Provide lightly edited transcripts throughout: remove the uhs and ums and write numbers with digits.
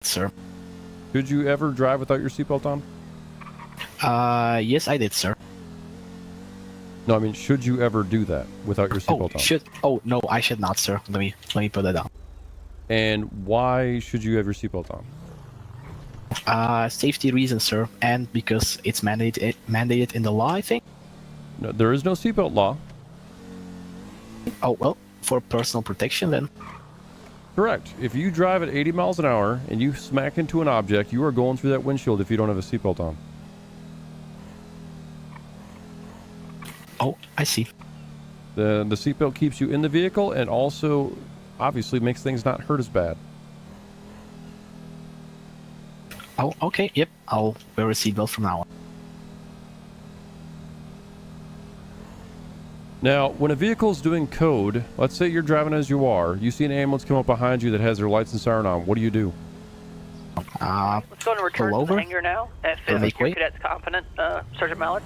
Sir. Did you ever drive without your seatbelt on? Yes, I did, sir. No, I mean, should you ever do that without your seatbelt on? Oh, no, I should not, sir. Let me put that down. And why should you have your seatbelt on? Safety reasons, sir, and because it's mandated in the law, I think. No, there is no seatbelt law. Oh, well, for personal protection, then. Correct. If you drive at 80 miles an hour and you smack into an object, you are going through that windshield if you don't have a seatbelt on. Oh, I see. The seatbelt keeps you in the vehicle and also obviously makes things not hurt as bad. Oh, okay. Yep, I'll wear a seatbelt from now on. Now, when a vehicle is doing code, let's say you're driving as you are, you see an ambulance come up behind you that has their lights and siren on. What do you do? Let's go and return to the hangar now. If your cadet's confident, Sergeant Mallard.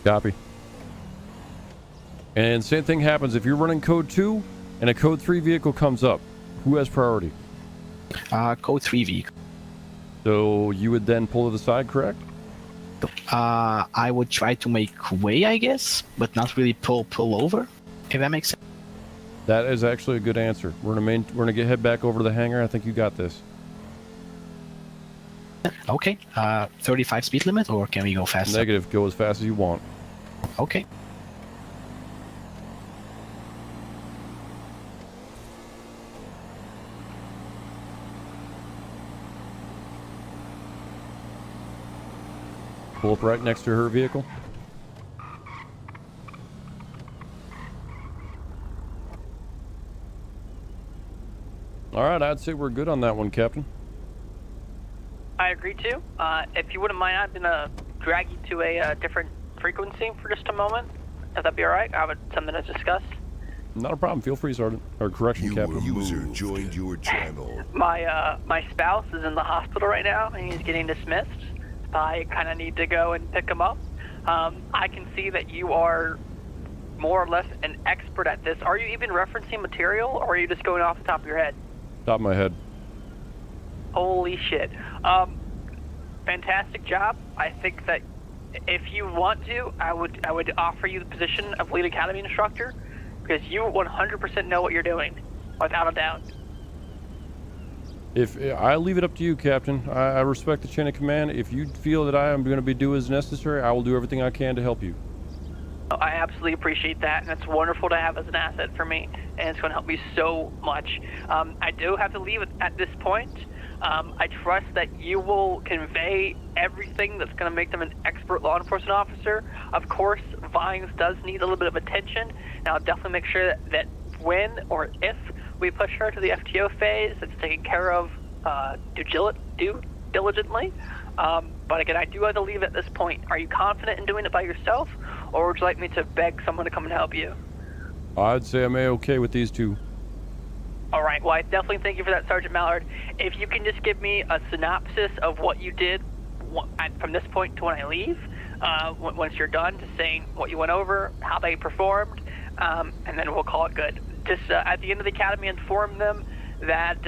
Copy. And same thing happens if you're running code 2 and a code 3 vehicle comes up. Who has priority? Code 3 vehicle. So you would then pull to the side, correct? I would try to make way, I guess, but not really pull over, if that makes sense. That is actually a good answer. We're gonna head back over to the hangar. I think you got this. Okay. 35 speed limit, or can we go faster? Negative. Go as fast as you want. Okay. Pull up right next to her vehicle. All right, I'd say we're good on that one, Captain. I agree too. If you wouldn't mind, I'm gonna drag you to a different frequency for just a moment. If that'd be all right, I have something to discuss. Not a problem. Feel free, Sergeant. Or correction, Captain. User joined your channel. My spouse is in the hospital right now, and he's getting dismissed. I kind of need to go and pick him up. I can see that you are more or less an expert at this. Are you even referencing material, or are you just going off the top of your head? Top of my head. Holy shit. Fantastic job. I think that if you want to, I would offer you the position of lead academy instructor, because you 100% know what you're doing, without a doubt. If I leave it up to you, Captain. I respect the chain of command. If you feel that I am going to be do as necessary, I will do everything I can to help you. I absolutely appreciate that, and it's wonderful to have as an asset for me, and it's going to help me so much. I do have to leave it at this point. I trust that you will convey everything that's going to make them an expert law enforcement officer. Of course, Vines does need a little bit of attention, and I'll definitely make sure that when or if we push her to the FTO phase, it's taken care of diligently. But again, I do have to leave at this point. Are you confident in doing it by yourself, or would you like me to beg someone to come and help you? I'd say I'm okay with these two. All right, well, I definitely thank you for that, Sergeant Mallard. If you can just give me a synopsis of what you did from this point to when I leave, once you're done, just saying what you went over, how they performed, and then we'll call it good. Just at the end of the academy, inform them that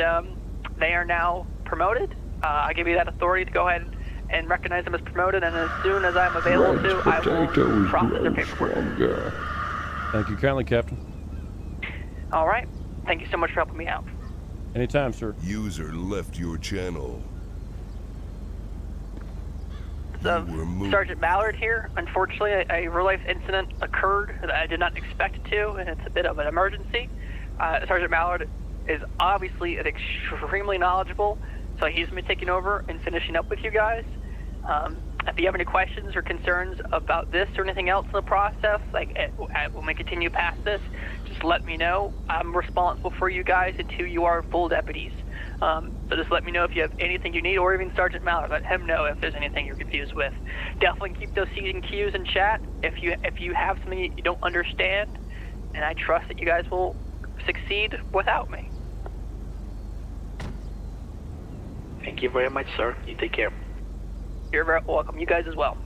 they are now promoted. I give you that authority to go ahead and recognize them as promoted, and as soon as I'm available to, I will process their paperwork. Thank you kindly, Captain. All right. Thank you so much for helping me out. Anytime, sir. User left your channel. Sergeant Mallard here. Unfortunately, a real-life incident occurred that I did not expect it to, and it's a bit of an emergency. Sergeant Mallard is obviously extremely knowledgeable, so he's been taking over and finishing up with you guys. If you have any questions or concerns about this or anything else in the process, like when we continue past this, just let me know. I'm responsible for you guys until you are full deputies. So just let me know if you have anything you need, or even Sergeant Mallard. Let him know if there's anything you're confused with. Definitely keep those C's and Q's in chat if you have something you don't understand, and I trust that you guys will succeed without me. Thank you very much, sir. You take care. You're very welcome. You guys as well.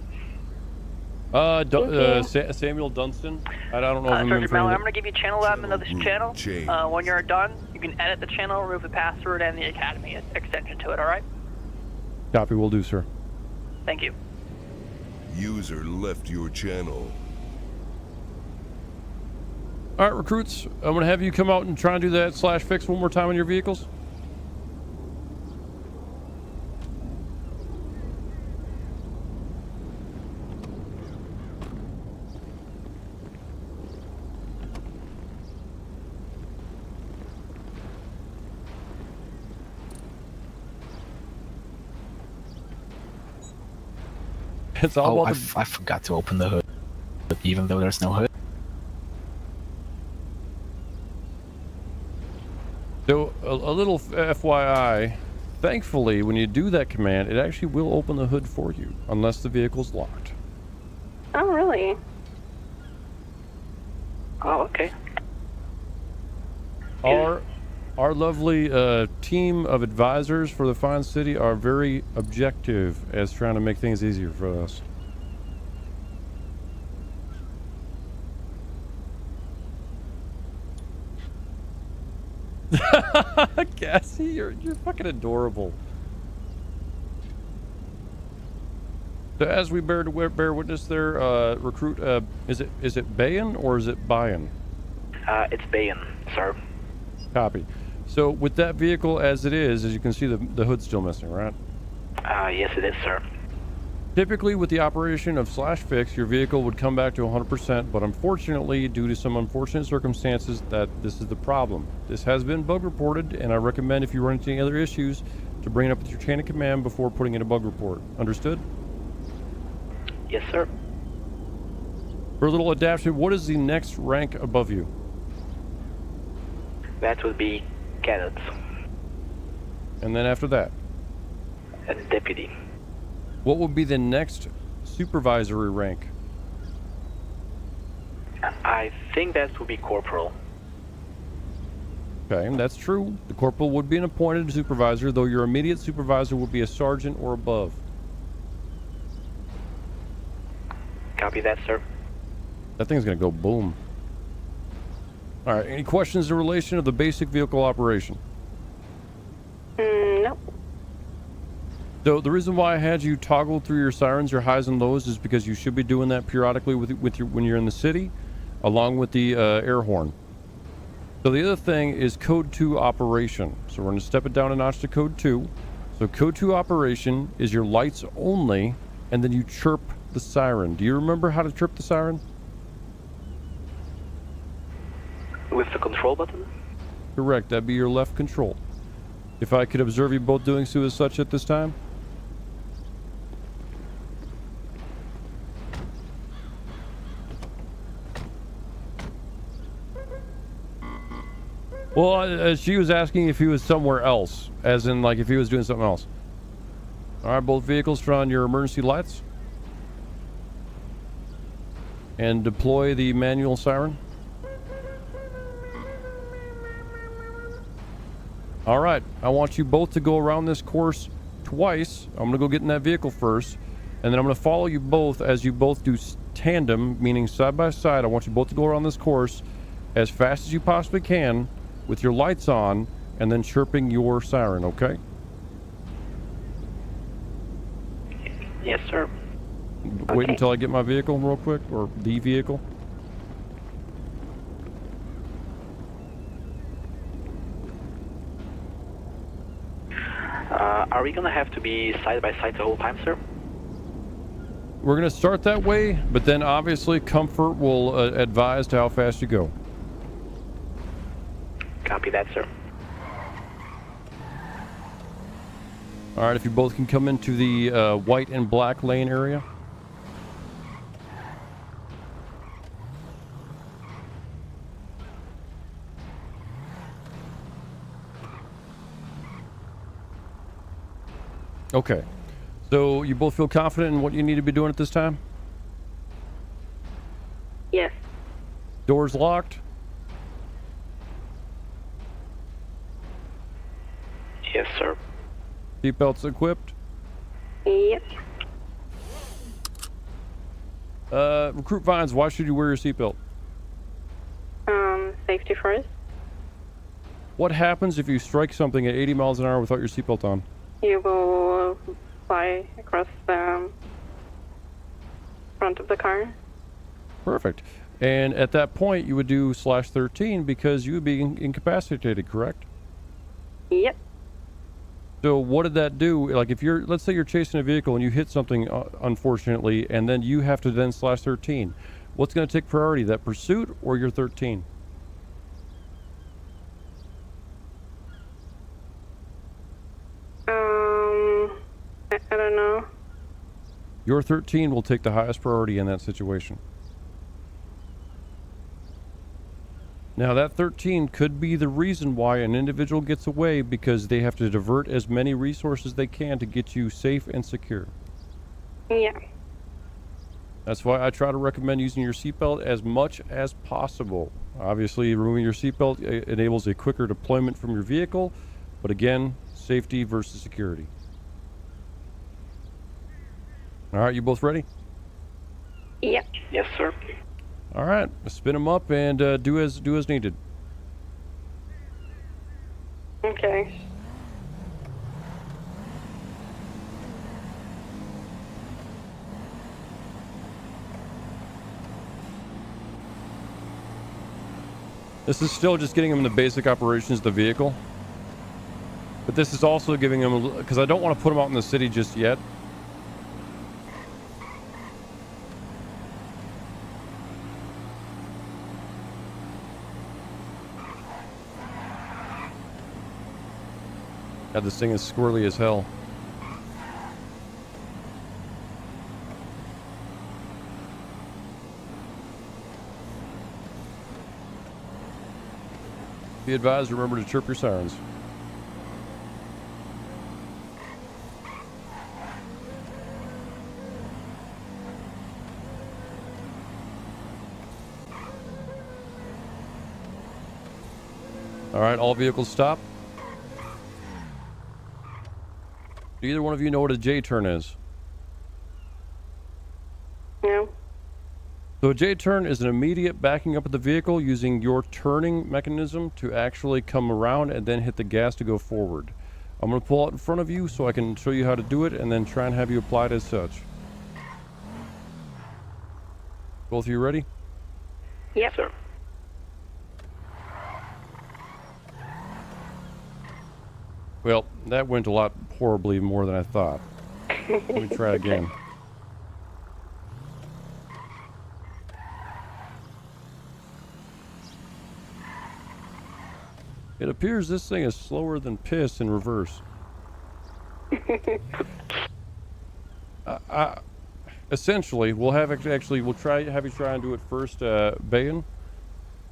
Samuel Dunstan. I don't know if I'm Sergeant Mallard, I'm going to give you channel admin of this channel. When you're done, you You can edit the channel, remove the password, and the Academy extension to it, alright? Copy, will do, sir. Thank you. User left your channel. All right, recruits, I'm going to have you come out and try and do that /fix one more time on your vehicles. It's all Oh, about I forgot to open the hood, even though there's no hood. So, a little FYI, thankfully, when you do that command, it actually will open the hood for you, unless the vehicle's locked. Oh, really? Oh, okay. Our lovely team of advisors for the fine city are very objective as trying to make things easier for us. Cassie, you're fucking adorable. So as we bear witness there, recruit, is it Bayan or is it Bayan? It's Bayan, sir. Copy. So with that vehicle as it is, as you can see, the hood's still missing, right? Yes it is, sir. Typically with the operation of /fix, your vehicle would come back to 100%, but unfortunately, due to some unfortunate circumstances, this is the problem. This has been bug reported, and I recommend if you run into any other issues, to bring it up with your chain of command before putting in a bug report. Understood? Yes, sir. For a little adaptation, what is the next rank above you? That would be cadet And then after that? and deputy. What would be the next supervisory rank? I think that would be corporal. Okay, that's true. The corporal would be an appointed supervisor, though your immediate supervisor would be a sergeant or above. Copy that, sir. That thing's gonna go boom. All right, any questions in relation to the basic vehicle operation? Nope. So the reason why I had you toggle through your sirens, your highs and lows, is because you should be doing that periodically when you're in the city, along with the air horn. So the other thing is code 2 operation. So we're going to step it down a notch to code 2. So code 2 operation is your lights only, and then you chirp the siren. Do you remember how to chirp the siren? With the control button? Correct, that'd be your left control. If I could observe you both doing so as such at this time. Well, she was asking if he was somewhere else, as in like if he was doing something else. All right, both vehicles turn on your emergency lights. And deploy the manual siren. All right, I want you both to go around this course twice. I'm going to go get in that vehicle first, and then I'm going to follow you both as you both do tandem, meaning side by side. I want you both to go around this course as fast as you possibly can with your lights on and then chirping your siren, okay? Yes, sir. Wait until I get my vehicle real quick, or the vehicle. Are we gonna have to be side by side the whole time, sir? We're going to start that way, but then obviously comfort will advise to how fast you go. Copy that, sir. All right, if you both can come into the white and black lane area. Okay, so you both feel confident in what you need to be doing at this time? Yes. Doors locked? Yes, sir. Seatbelts equipped? Yep. Recruit Vines, why should you wear your seatbelt? Safety first. What happens if you strike something at 80 miles an hour without your seatbelt on? You will fly across the front of the car. Perfect. And at that point, you would do /13 because you would be incapacitated, correct? Yep. So what did that do? Like if you're, let's say you're chasing a vehicle and you hit something, unfortunately, and then you have to then /13. What's going to take priority, that pursuit or your 13? I don't know. Your 13 will take the highest priority in that situation. Now that 13 could be the reason why an individual gets away, because they have to divert as many resources they can to get you safe and secure. Yeah. That's why I try to recommend using your seatbelt as much as possible. Obviously, removing your seatbelt enables a quicker deployment from your vehicle, but again, safety versus security. All right, you both ready? Yep. Yes, sir. All right, spin them up and do as needed. Okay. This is still just getting them the basic operations of the vehicle. But this is also giving them, because I don't want to put them out in the city just yet. God, this thing is squirrely as hell. Be advised, remember to chirp your sirens. All right, all vehicles stop. Do either one of you know what a J-turn is? No. So a J-turn is an immediate backing up of the vehicle using your turning mechanism to actually come around and then hit the gas to go forward. I'm going to pull out in front of you so I can show you how to do it and then try and have you apply it as such. Both of you ready? Yep. Sir. Well, that went a lot horribly more than I thought. Let me try again. It appears this thing is slower than piss in reverse. Essentially, we'll have we'll have you try and do it first, Bayan.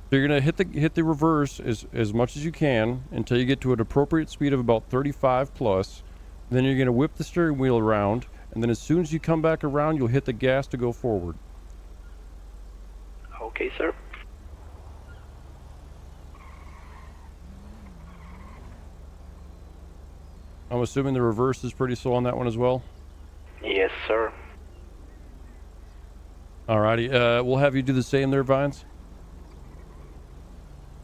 So you're gonna hit the reverse as much as you can until you get to an appropriate speed of about 35 plus. Then you're gonna whip the steering wheel around, and then as soon as you come back around, you'll hit the gas to go forward. Okay, sir. I'm assuming the reverse is pretty slow on that one as well. Yes, sir. Alrighty, we'll have you do the same there, Vines.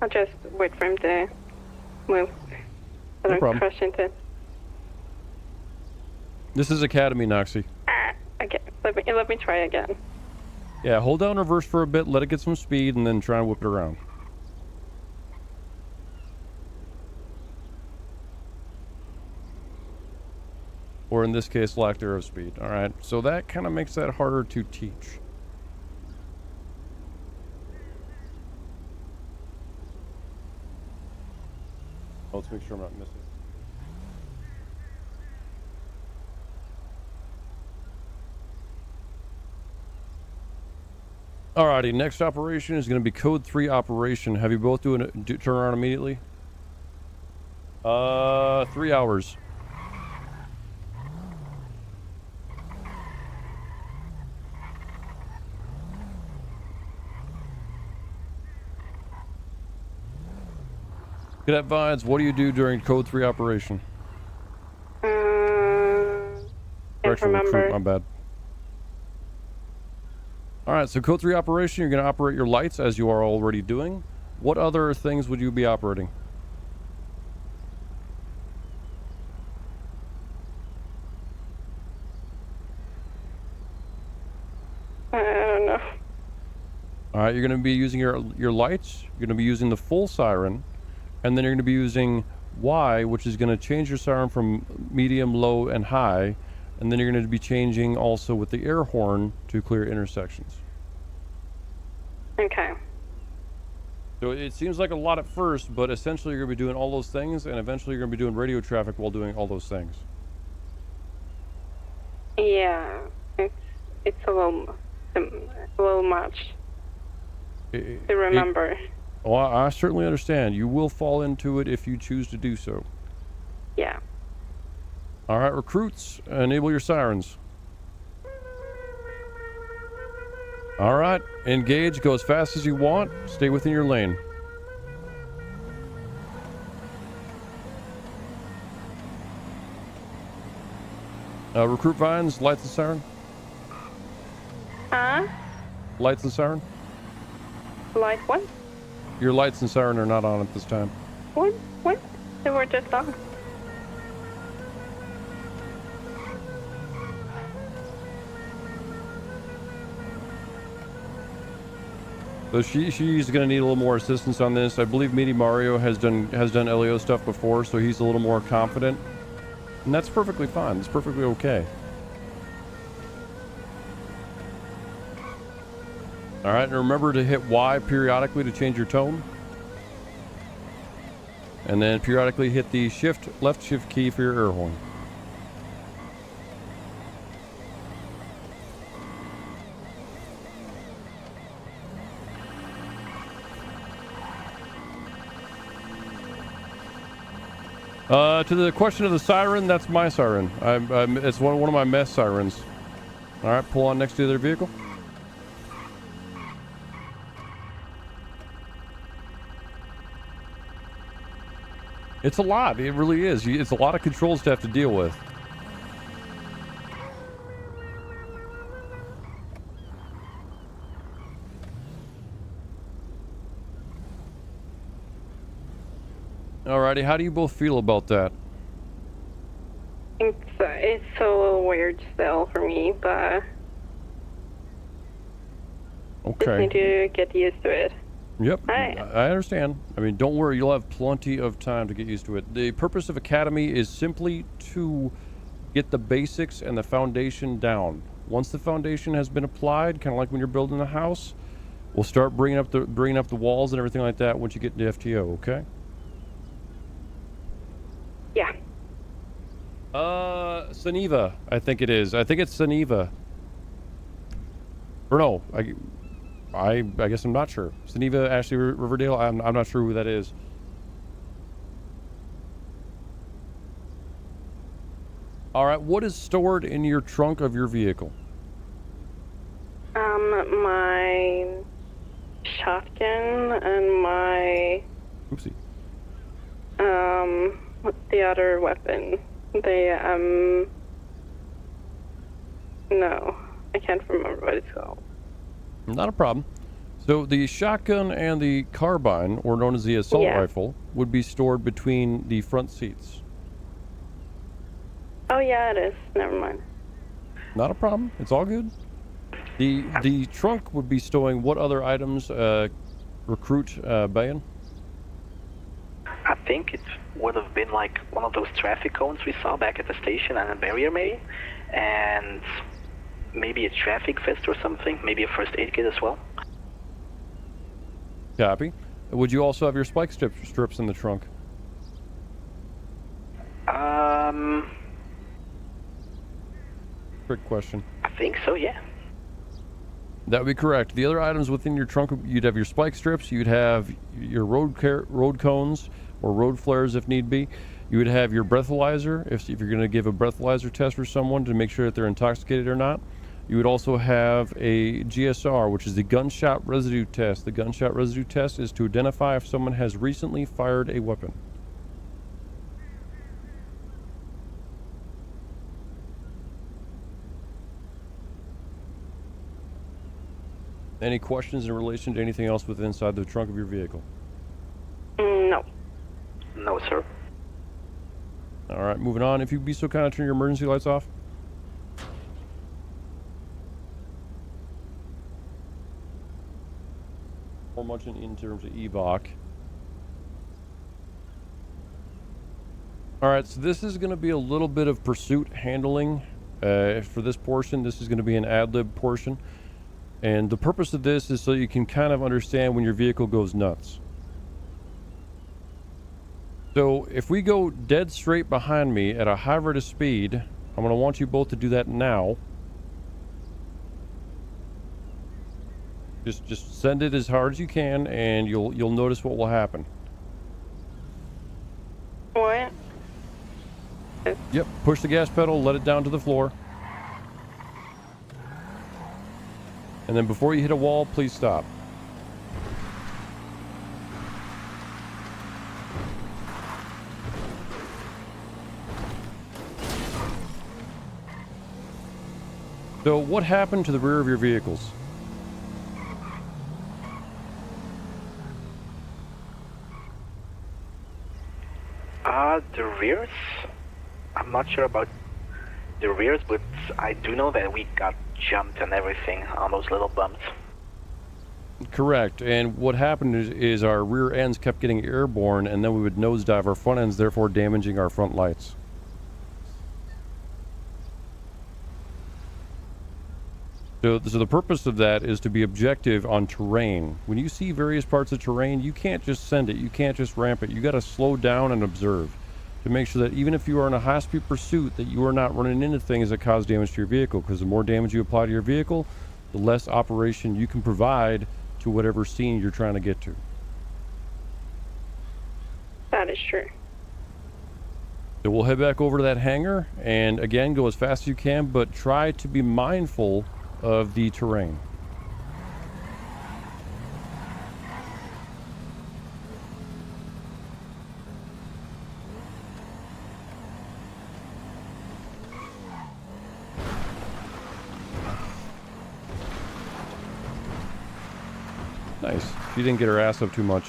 I'll just wait for him to move. I No don't problem. crash into it. This is Academy, Noxie. Okay, let me try again. Yeah, hold down reverse for a bit, let it get some speed, and then try and whip it around. Or in this case, lack thereof speed. Alright, so that kind of makes that harder to teach. Let's make sure I'm not missing. Alrighty, next operation is going to be code 3 operation. Have you both turn around immediately? 3 hours. Cadet Vines, what do you do during code 3 operation? Can't Correctional recruit, remember. my bad. Alright, so code 3 operation, you're going to operate your lights as you are already doing. What other things would you be operating? I don't know. All right, you're going to be using your lights. You're going to be using the full siren, and then you're going to be using Y, which is going to change your siren from medium, low, and high, and then you're going to be changing also with the air horn to clear intersections. Okay. So it seems like a lot at first, but essentially you're going to be doing all those things, and eventually you're going to be doing radio traffic while doing all those things. Yeah, it's a little much to remember. Well, I certainly understand. You will fall into it if you choose to do so. Yeah. All right, recruits, enable your sirens. All right, engage, go as fast as you want, stay within your lane. Recruit Vines, lights and siren. Huh? Lights and siren. Light what? Your lights and siren are not on at this time. What? What? They were just on. So she's going to need a little more assistance on this. I believe Meaty Mario has done LEO stuff before, so he's a little more confident. And that's perfectly fine. It's perfectly okay. All right, and remember to hit Y periodically to change your tone. And then periodically hit the left shift key for your air horn. To the question of the siren, that's my siren. It's one of my mess sirens. All right, pull on next to the other vehicle. It's a lot. It really is. It's a lot of controls to have to deal with. Alrighty, how do you both feel about that? It's a little weird still for me, but just need to get used to it. Yep, I understand. I mean, don't worry, you'll have plenty of time to get used to it. The purpose of Academy is simply to get the basics and the foundation down. Once the foundation has been applied, kind of like when you're building a house, we'll start bringing up the walls and everything like that once you get into FTO, okay? Yeah. Saniva, I think it is. I think it's Saniva. Or no, I guess I'm not sure. Saniva, Ashley Riverdale, I'm not sure who that is. All right, what is stored in your trunk of your vehicle? My shotgun and my Oopsie. what's the other weapon? No, I can't remember what it's called. Not a problem. So the shotgun and the carbine, or known as the assault rifle, would be stored between the front seats. Oh yeah, it is. Never mind. Not a problem. It's all good. The trunk would be storing what other items, recruit Bayan? I think it would have been like one of those traffic cones we saw back at the station and a barrier maybe, and maybe a traffic vest or something, maybe a first aid kit as well. Copy. Would you also have your spike strips in the trunk? Quick question. I think so, yeah. That would be correct. The other items within your trunk, you'd have your spike strips, you'd have your road cones or road flares if need be. You would have your breathalyzer if you're going to give a breathalyzer test for someone to make sure that they're intoxicated or not. You would also have a GSR, which is the gunshot residue test. The gunshot residue test is to identify if someone has recently fired a weapon. Any questions in relation to anything else within inside the trunk of your vehicle? No. No, sir. All right, moving on. If you'd be so kind of turn your emergency lights off. or much in terms of evoc. All right, so this is going to be a little bit of pursuit handling for this portion. This is going to be an ad-lib portion. And the purpose of this is so you can kind of understand when your vehicle goes nuts. So if we go dead straight behind me at a high rate of speed, I'm going to want you both to do that now. Just send it as hard as you can, and you'll notice what will happen. What? Yep, push the gas pedal, let it down to the floor. And then before you hit a wall, please stop. So what happened to the rear of your vehicles? The rears? I'm not sure about the rears, but I do know that we got jumped and everything on those little bumps. Correct. And what happened is our rear ends kept getting airborne, and then we would nosedive our front ends, therefore damaging our front lights. So the purpose of that is to be objective on terrain. When you see various parts of terrain, you can't just send it. You can't just ramp it. You got to slow down and observe to make sure that even if you are in a high-speed pursuit, that you are not running into things that cause damage to your vehicle. Because the more damage you apply to your vehicle, the less operation you can provide to whatever scene you're trying to get to. That is true. So we'll head back over to that hangar, and again, go as fast as you can, but try to be mindful of the terrain. Nice. She didn't get her ass up too much.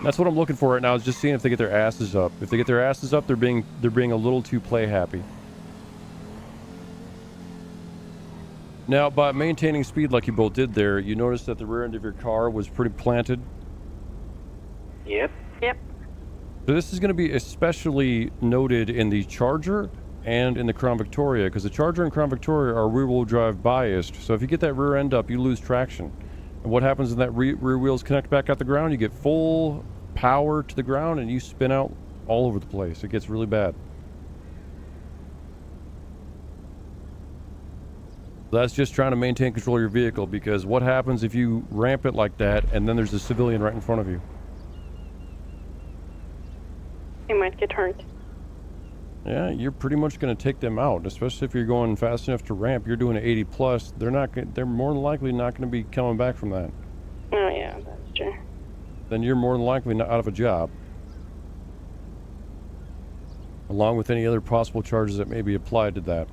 That's what I'm looking for right now, is just seeing if they get their asses up. If they get their asses up, they're being a little too play happy. Now, by maintaining speed like you both did there, you noticed that the rear end of your car was pretty planted. Yep. Yep. So this is going to be especially noted in the Charger and in the Crown Victoria, because the Charger and Crown Victoria are rear-wheel drive biased. So if you get that rear end up, you lose traction. And what happens when that rear wheels connect back at the ground? You get full power to the ground and you spin out all over the place. It gets really bad. That's just trying to maintain control of your vehicle, because what happens if you ramp it like that and then there's a civilian right in front of you? You might get hurt. Yeah, you're pretty much going to take them out, especially if you're going fast enough to ramp. You're doing an 80 plus. They're more than likely not going to be coming back from that. Oh yeah, that's true. Then you're more than likely not out of a job, along with any other possible charges that may be applied to that.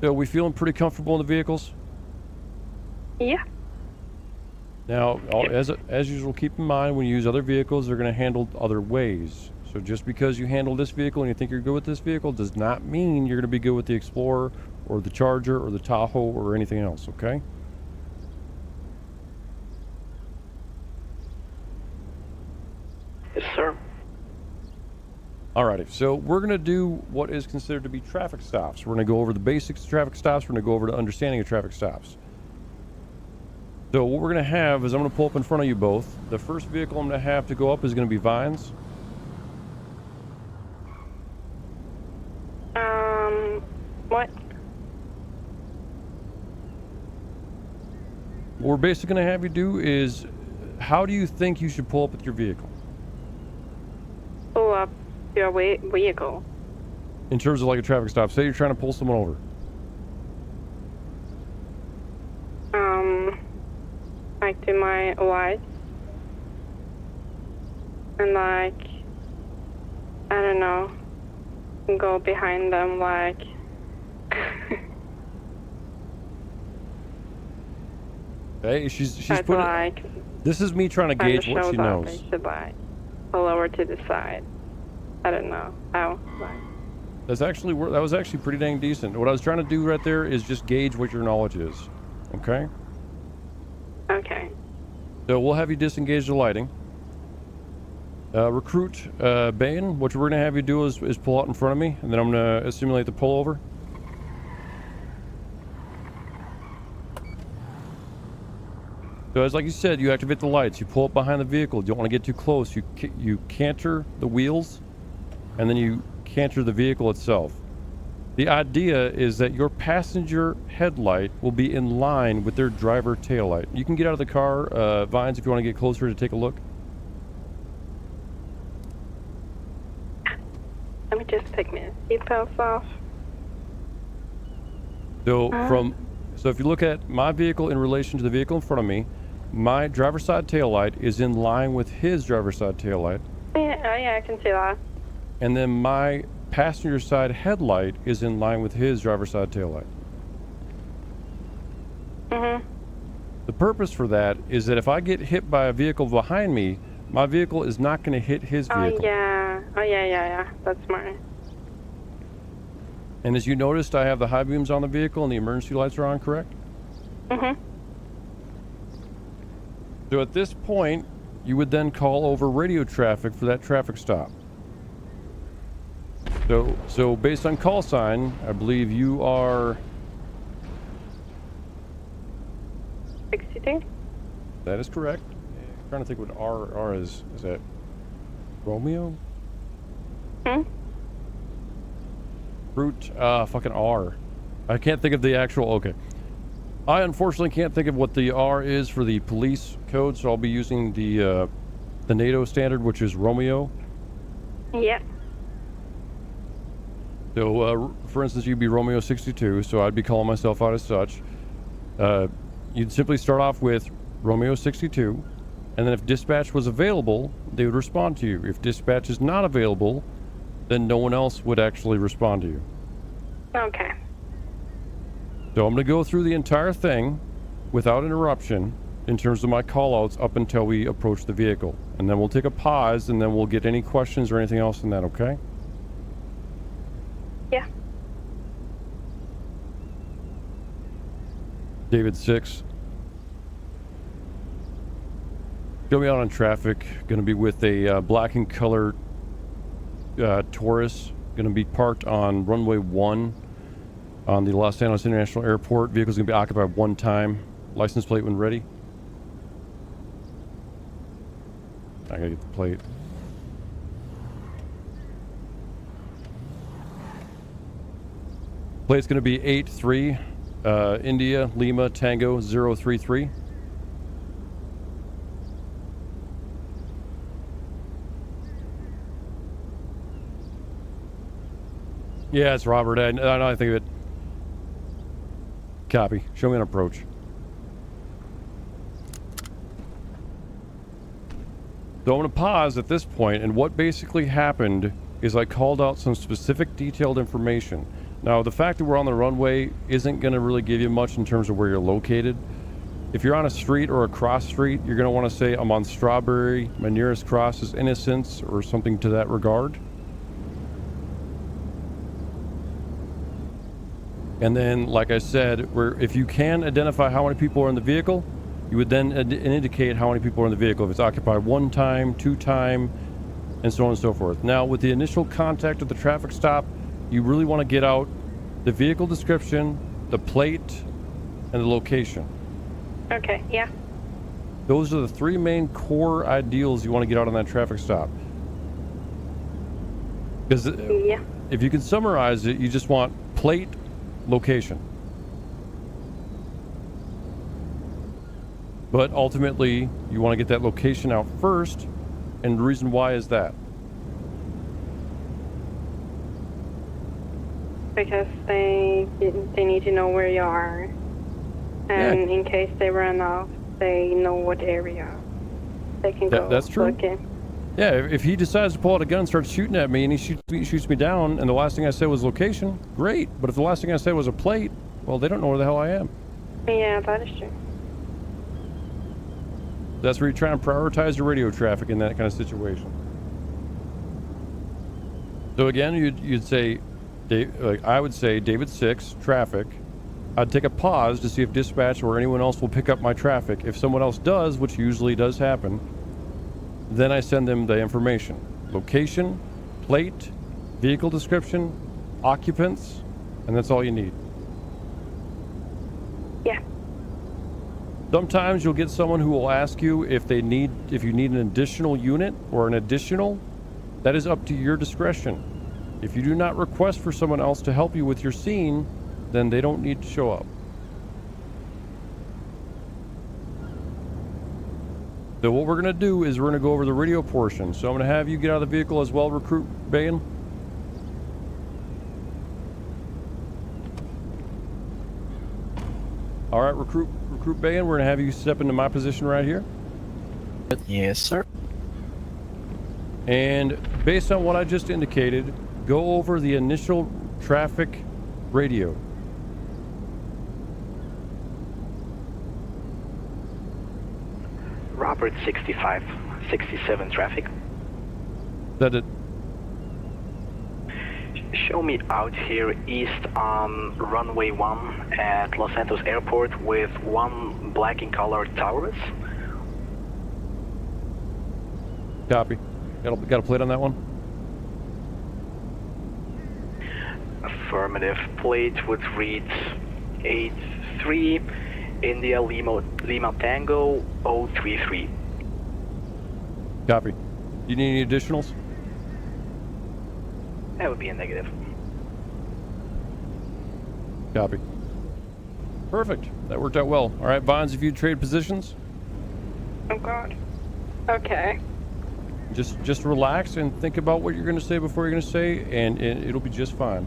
So we feeling pretty comfortable in the vehicles? Yeah. Now, as usual, keep in mind when you use other vehicles, they're going to handle other ways. So just because you handle this vehicle and you think you're good with this vehicle does not mean you're going to be good with the Explorer or the Charger or the Tahoe or anything else, okay? Yes, sir. Alrighty, so we're going to do what is considered to be traffic stops. We're going to go over the basics of traffic stops. We're going to go over the understanding of traffic stops. So what we're going to have is I'm going to pull up in front of you both. The first vehicle I'm going to have to go up is going to be Vines. What? What we're basically going to have you do is, how do you think you should pull up with your vehicle? Pull up your vehicle. In terms of like a traffic stop, say you're trying to pull someone over. Like to my lights. And like, I don't know, go behind them like... Hey, she's putting... like, this is me trying to gauge what she knows. I should like pull over to the side. I don't know how. Like. That was actually pretty dang decent. What I was trying to do right there is just gauge what your knowledge is. Okay? Okay. So we'll have you disengage the lighting. Recruit Bane. What we're going to have you do is pull out in front of me, and then I'm going to simulate the pullover. So as like you said, you activate the lights. You pull up behind the vehicle. You don't want to get too close. You canter the wheels, and then you canter the vehicle itself. The idea is that your passenger headlight will be in line with their driver taillight. You can get out of the car, Vines, if you want to get closer to take a look. Let me just take my seatbelts off. So so if you look at my vehicle in relation to the vehicle in front of me, my driver's side taillight is in line with his driver's side taillight. Yeah, I can see that. And then my passenger side headlight is in line with his driver's side taillight. Mm-hmm. The purpose for that is that if I get hit by a vehicle behind me, my vehicle is not going to hit his vehicle. Oh, yeah. That's smart. And as you noticed, I have the high beams on the vehicle and the emergency lights are on, correct? Mm-hmm. So at this point, you would then call over radio traffic for that traffic stop. So based on call sign, I believe you are 62? That is correct. I'm trying to think what R is. Is that Romeo? Fruit, fucking R. I can't think of the actual, okay. I unfortunately can't think of what the R is for the police code, so I'll be using the NATO standard, which is Romeo. Yep. So, for instance, you'd be Romeo 62, so I'd be calling myself out as such. You'd simply start off with Romeo 62, and then if dispatch was available, they would respond to you. If dispatch is not available, then no one else would actually respond to you. Okay. So I'm going to go through the entire thing without interruption in terms of my call-outs up until we approach the vehicle. And then we'll take a pause, and then we'll get any questions or anything else in that, okay? Yeah. David 6. Gonna be out on traffic. Gonna be with a black and color Taurus. Gonna be parked on runway 1 on the Los Angeles International Airport. Vehicle's gonna be occupied one time. License plate when ready. I gotta get the plate. Plate's gonna be 83 India Lima Tango 033. Yeah, it's Robert. I know. I think of it. Copy. Show me an approach. So I'm going to pause at this point, and what basically happened is I called out some specific detailed information. Now, the fact that we're on the runway isn't going to really give you much in terms of where you're located. If you're on a street or a cross street, you're going to want to say, I'm on Strawberry, my nearest cross is Innocence, or something to that regard. And then, like I said, if you can identify how many people are in the vehicle, you would then indicate how many people are in the vehicle. If it's occupied 1 time, 2 time, and so on and so forth. Now, with the initial contact at the traffic stop, you really want to get out the vehicle description, the plate, and the location. Okay, yeah. Those are the 3 main core ideals you want to get out on that traffic stop. Because if you can summarize it, you just want plate, location. But ultimately, you want to get that location out first, and the reason why is that? Because they need to know where you are, and in case they run off, they know what area they can go. That's true. Look in. Yeah, if he decides to pull out a gun and start shooting at me, and he shoots me down, and the last thing I said was location, great. But if the last thing I said was a plate, well, they don't know where the hell I am. Yeah, that is true. That's where you're trying to prioritize your radio traffic in that kind of situation. So again, you'd say, I would say David 6, traffic. I'd take a pause to see if dispatch or anyone else will pick up my traffic. If someone else does, which usually does happen, then I send them the information. Location, plate, vehicle description, occupants, and that's all you need. Yeah. Sometimes you'll get someone who will ask you if you need an additional unit or an additional. That is up to your discretion. If you do not request for someone else to help you with your scene, then they don't need to show up. So what we're going to do is we're going to go over the radio portion. So I'm going to have you get out of the vehicle as well, Recruit Bayan. All right, Recruit Bayan, we're going to have you step into my position right here. Yes, sir. And based on what I just indicated, go over the initial traffic radio. Robert 65, 67 traffic. That it. Show me out here east on runway 1 at Los Santos Airport with one black in color Taurus. Copy. Got a plate on that one? Affirmative. Plate would read 83 India Lima Tango 033. Copy. You need any additionals? That would be a negative. Copy. Perfect. That worked out well. All right, Vines, if you trade positions, Oh God. Okay. just relax and think about what you're going to say before you're going to say, and it'll be just fine.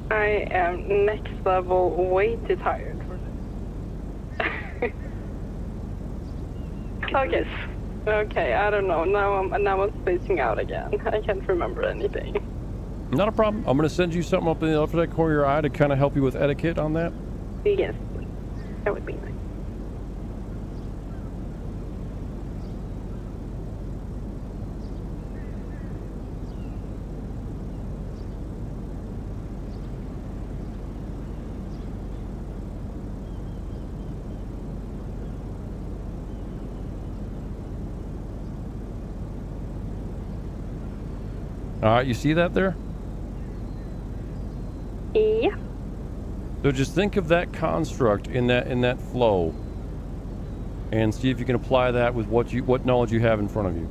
I am next level way too tired for this. Okay. Okay, I don't know. Now I'm spacing out again. I can't remember anything. Not a problem. I'm going to send you something up in the left corner of your eye to kind of help you with etiquette on that. Yes, please. That would be nice. All right, you see that there? Yeah. So just think of that construct in that flow, and see if you can apply that with what knowledge you have in front of you.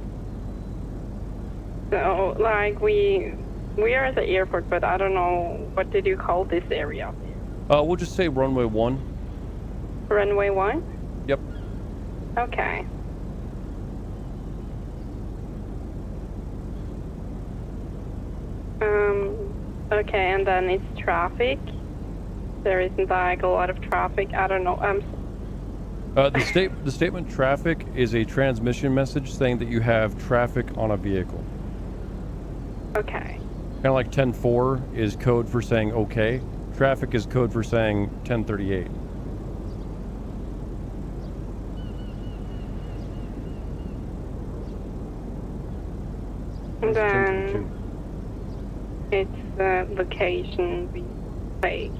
So, like, we are at the airport, but I don't know, what did you call this area? We'll just say runway 1. Runway 1? Yep. Okay. Okay, and then it's traffic. There isn't like a lot of traffic. I don't know. The statement traffic is a transmission message saying that you have traffic on a vehicle. Okay. Kind of like 10-4 is code for saying okay. Traffic is code for saying 1038. And then it's the location we take.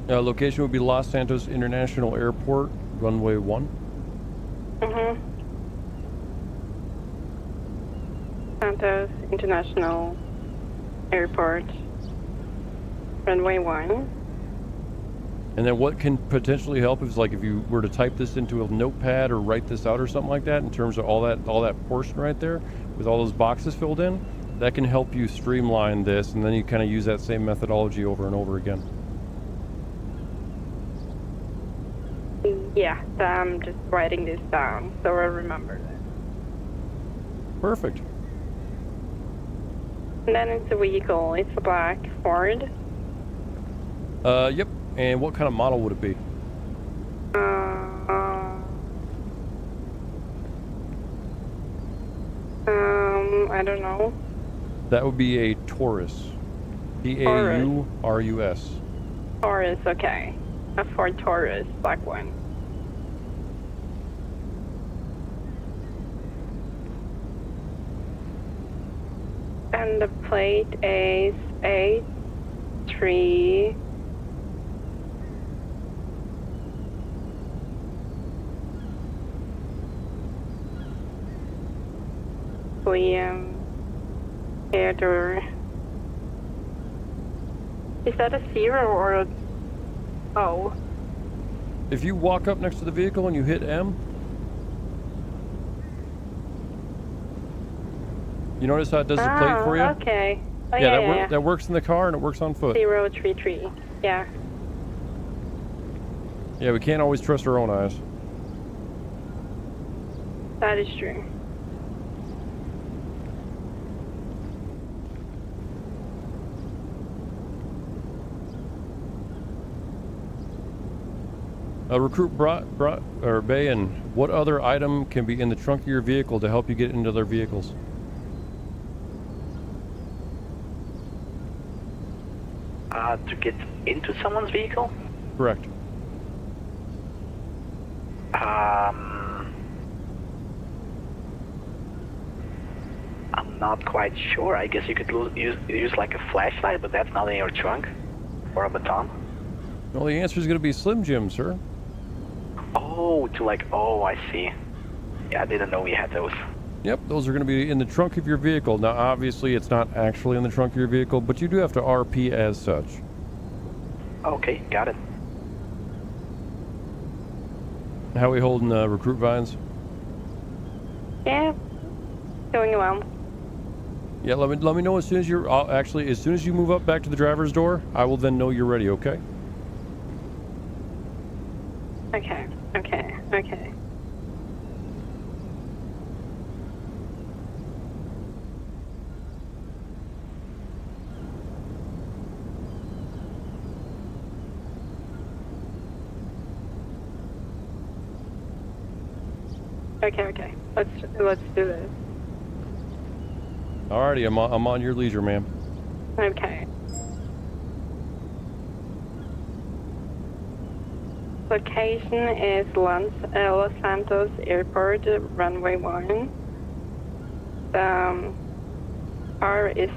Location would be Los Santos International Airport, runway 1. Santos International Airport, runway 1. And then what can potentially help is like if you were to type this into a notepad or write this out or something like that, in terms of all that portion right there with all those boxes filled in, that can help you streamline this, and then you kind of use that same methodology over and over again. Yeah, so I'm just writing this down so I remember that. Perfect. And then it's a vehicle. It's a black Ford. Yep. And what kind of model would it be? I don't know. That would be a Taurus. Taurus. Taurus, okay. A Ford Taurus, black one. And the plate is 83. William Theodore. Is that a 0 or a O? If you walk up next to the vehicle and you hit M, you notice how it does the plate for you? Okay. Oh, yeah, that works in the car and it works on foot. 033. Yeah. Yeah, we can't always trust our own eyes. That is true. Recruit Bay, and what other item can be in the trunk of your vehicle to help you get into their vehicles? To get into someone's vehicle? Correct. I'm not quite sure. I guess you could use like a flashlight, but that's not in your trunk. Or a baton. Well, the answer is going to be Slim Jim, sir. Oh, I see. Yeah, I didn't know we had those. Yep, those are going to be in the trunk of your vehicle. Now, obviously, it's not actually in the trunk of your vehicle, but you do have to RP as such. Okay, got it. How are we holding recruit vines? Yeah, going well. Yeah, let me know as soon as you're as soon as you move up back to the driver's door. I will then know you're ready. Okay. Okay. Okay. Let's do this. Alrighty, I'm on your leisure, ma'am. Okay. Location is Los Santos Airport, runway 1. Car is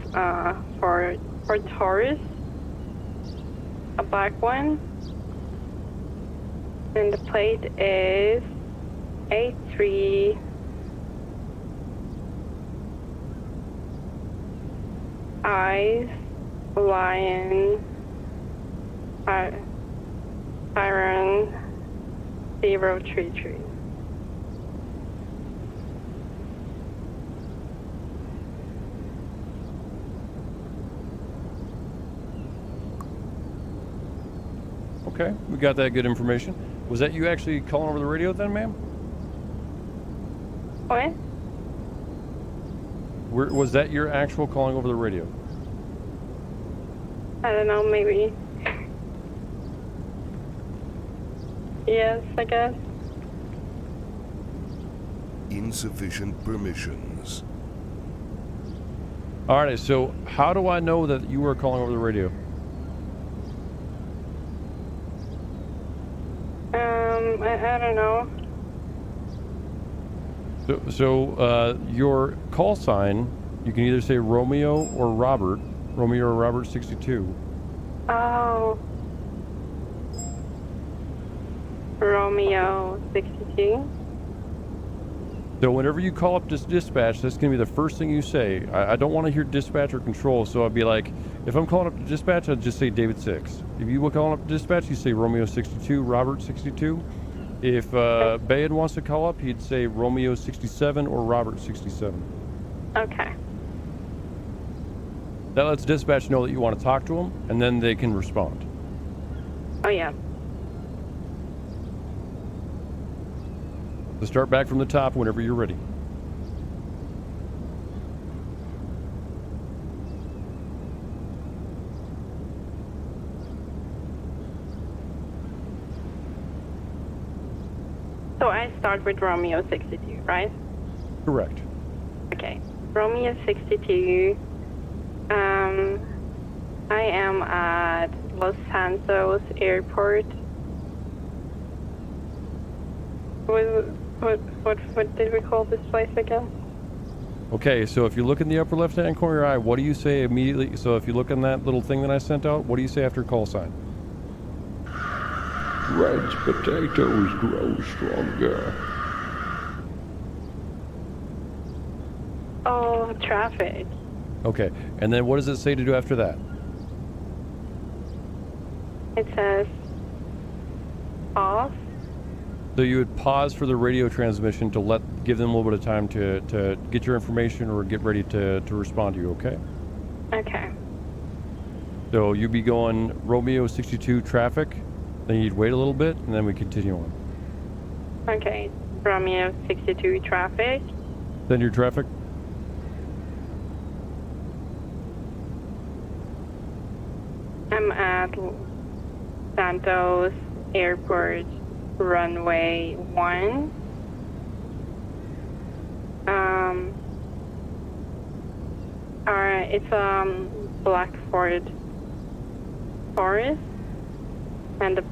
for Taurus, a black one. And the plate is 83. Eyes, lion, siren, 033. Okay, we got that good information. Was that you actually calling over the radio then, ma'am? What? Was that your actual calling over the radio? I don't know, maybe. Yes, I guess. Insufficient permissions. Alright, so how do I know that you were calling over the radio? I don't know. So your call sign, you can either say Romeo or Robert 62. Oh. Romeo 62. So whenever you call up this dispatch, that's going to be the first thing you say. I don't want to hear dispatch or control, so I'd be like, if I'm calling up to dispatch, I'd just say David 6. If you were calling up to dispatch, you say Romeo 62, Robert 62. If Bayard wants to call up, he'd say Romeo 67 or Robert 67. Okay. That lets dispatch know that you want to talk to them, and then they can respond. Oh, yeah. So start back from the top whenever you're ready. So I start with Romeo 62, right? Correct. Okay. Romeo 62. I am at Los Santos Airport. What did we call this place again? Okay, so if you look in the upper left-hand corner of your eye, what do you say immediately? So if you look in that little thing that I sent out, what do you say after call sign? Red's potatoes grow stronger. Oh, traffic. Okay, and then what does it say to do after that? It says off. So you would pause for the radio transmission to give them a little bit of time to get your information or get ready to respond to you, okay? Okay. So you'd be going Romeo 62 traffic, then you'd wait a little bit, and then we continue on. Okay. Romeo 62 traffic. Then your traffic? I'm at Santos Airport, runway 1. Alright, it's Blackford Forest, and the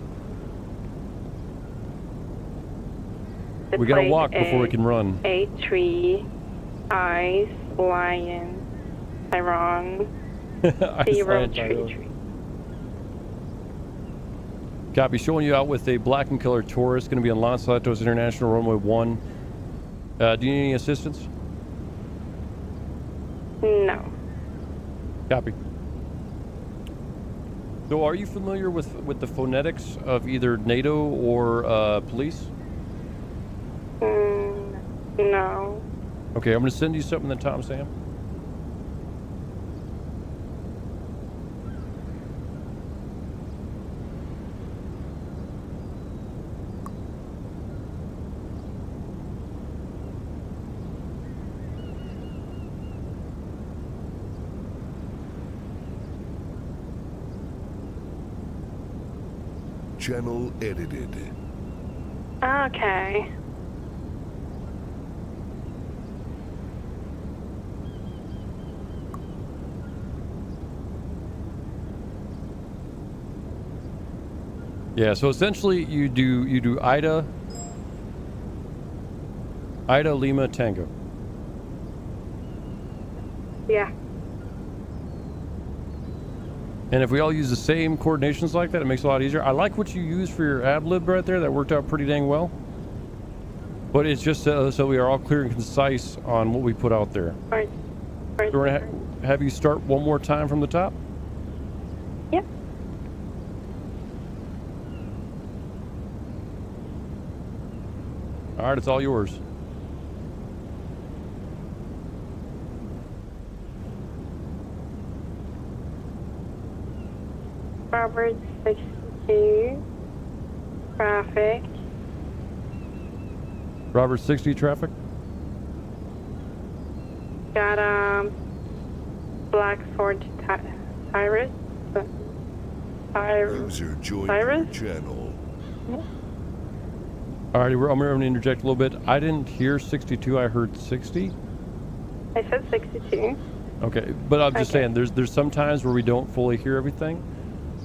We gotta plate walk before we can run. A3 Ice Lion Tyrone Ice Lion 033. Copy. Showing you out with a black and color Taurus. Going to be on Los Santos International Runway 1. Do you need any assistance? No. Copy. So are you familiar with the phonetics of either NATO or police? No. Okay, I'm going to send you something that Tom Sam. Channel edited. Okay. Yeah, so essentially you do Ida Lima Tango. Yeah. And if we all use the same coordinations like that, it makes it a lot easier. I like what you use for your ad lib right there. That worked out pretty dang well. But it's just so we are all clear and concise on what we put out there. Right. So we're going to have you start one more time from the top. Yep. All right, it's all yours. Robert 62 traffic. Robert 60 traffic. Got Blackford Tyrus. User joined your channel. Alrighty, I'm going to interject a little bit. I didn't hear 62. I heard 60. I said 62. Okay, but I'm just saying there's some times where we don't fully hear everything.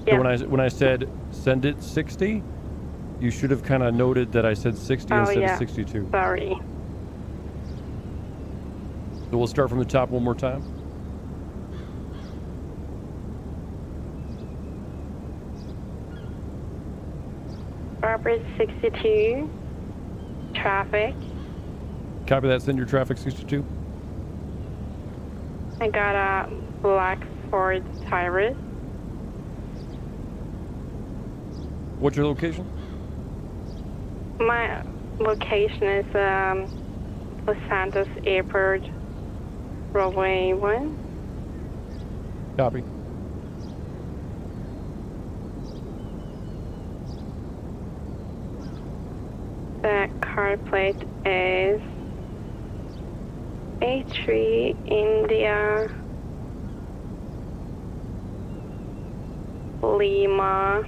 So Yeah. when I said send it 60, you should have kind of noted that I said 60 instead of 62. Sorry. So we'll start from the top one more time. Robert 62 traffic. Copy that. Send your traffic 62. I got a Blackford Tyrus. What's your location? My location is Los Santos Airport, runway 1. Copy. The car plate is A3 India Lima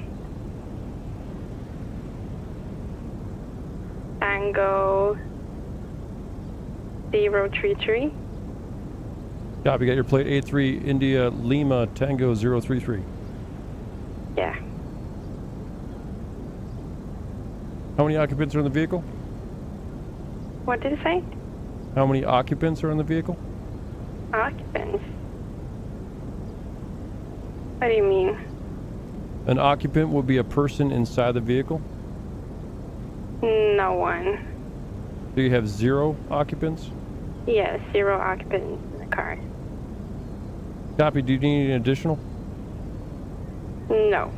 Tango 033. Copy. Got your plate A3 India Lima Tango 033. Yeah. How many occupants are in the vehicle? What did you say? How many occupants are in the vehicle? Occupants? What do you mean? An occupant would be a person inside the vehicle. No one. Do you have 0 occupants? Yeah, 0 occupants in the car. Copy. Do you need an additional? No.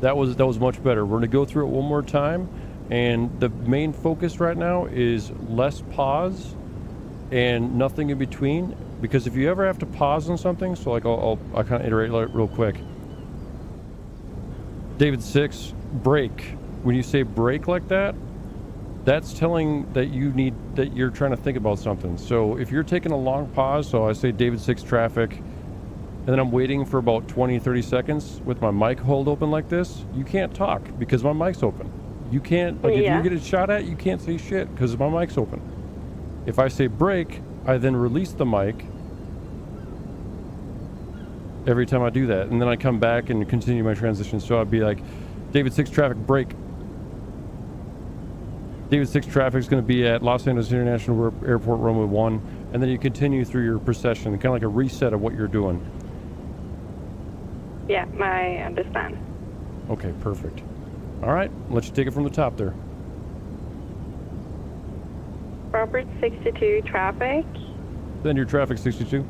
That was much better. We're going to go through it one more time, and the main focus right now is less pause and nothing in between. Because if you ever have to pause on something, so like I'll kind of iterate real quick. David 6, break. When you say break like that, that's telling that you're trying to think about something. So if you're taking a long pause, so I say David 6 traffic, and then I'm waiting for about 20-30 seconds with my mic hold open like this, you can't talk because my mic's open. You can't, like, if you get a shot at, you can't say shit because my mic's open. If I say break, I then release the mic every time I do that, and then I come back and continue my transition. So I'd be like, David 6 traffic, break. David 6 traffic is going to be at Los Angeles International Airport runway 1, and then you continue through your procession, kind of like a reset of what you're doing. Yeah, I understand. Okay, perfect. All right, let you take it from the top there. Robert 62 traffic. Then your traffic 62.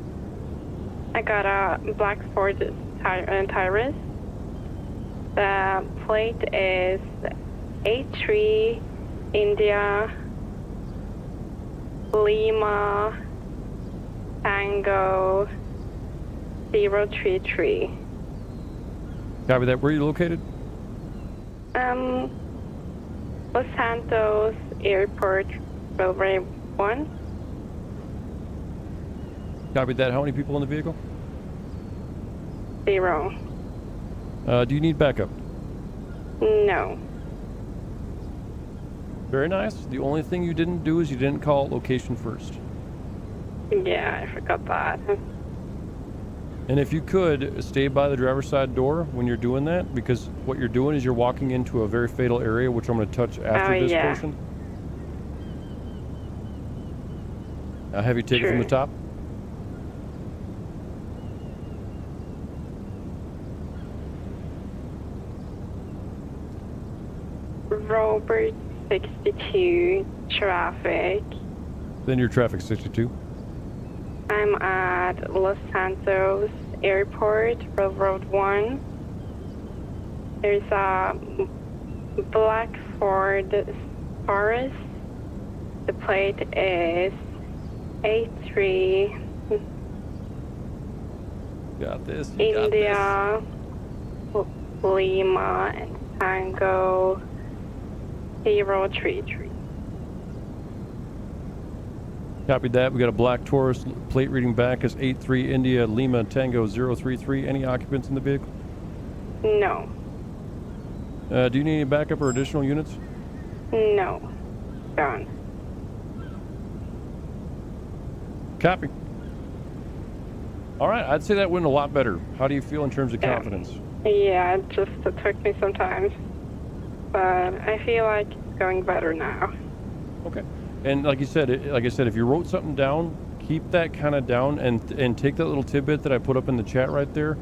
I got a black Ford Terminus. The plate is 83 India Lima Tango 033. Copy that. Where are you located? Los Santos Airport, runway 1. Copy that. How many people in the vehicle? 0. Do you need backup? No. Very nice. The only thing you didn't do is you didn't call location first. Yeah, I forgot that. And if you could, stay by the driver's side door when you're doing that, because what you're doing is you're walking into a very fatal area, which I'm going to touch after this portion. I'll have you take it from the top. Robert 62 traffic. Then your traffic 62. I'm at Los Santos Airport, Railroad 1. There's a black Ford Taurus. The plate is 83 Got this. India Lima and Tango 033. Copied that. We got a black Taurus. Plate reading back is 83 India Lima Tango 033. Any occupants in the vehicle? No. Do you need any backup or additional units? No. Gone. Copy. All right. I'd say that went a lot better. How do you feel in terms of confidence? Yeah, it took me some time. But I feel like it's going better now. Okay. And like I said, if you wrote something down, keep that kind of down and take that little tidbit that I put up in the chat right there,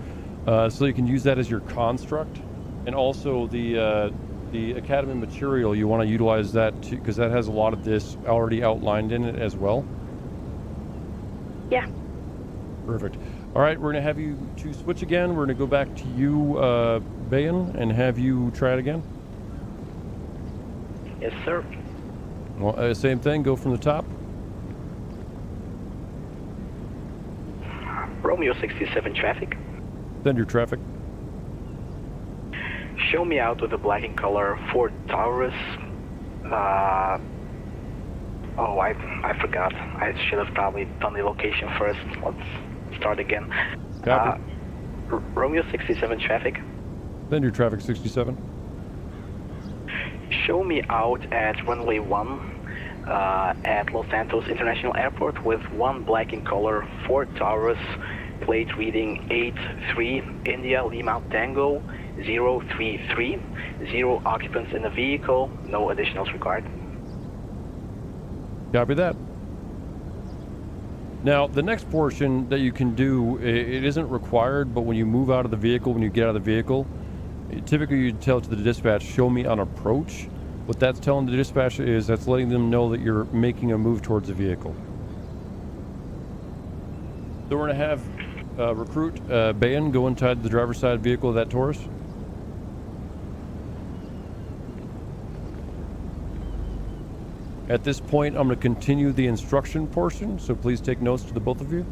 so you can use that as your construct. And also the Academy material, you want to utilize that too, because that has a lot of this already outlined in it as well. Yeah. Perfect. All right, we're going to have you to switch again. We're going to go back to you, Bayan, and have you try it again. Yes, sir. Well, same thing. Go from the top. Romeo 67 traffic. Send your traffic. Show me out with a black in color Ford Taurus. Oh, I forgot. I should have probably done the location first. Let's start again. Copy. Romeo 67 traffic. Send your traffic 67. Show me out at runway 1 at Los Santos International Airport with one black in color Ford Taurus plate reading 83 India Lima Tango 033. 0 occupants in the vehicle, no additionals required. Copy that. Now, the next portion that you can do, it isn't required, but when you move out of the vehicle, when you get out of the vehicle, typically you tell to the dispatch, show me on approach. What that's telling the dispatch is that's letting them know that you're making a move towards the vehicle. So we're going to have recruit Bayan go inside the driver's side vehicle of that Taurus. At this point, I'm going to continue the instruction portion, so please take notes to the both of you.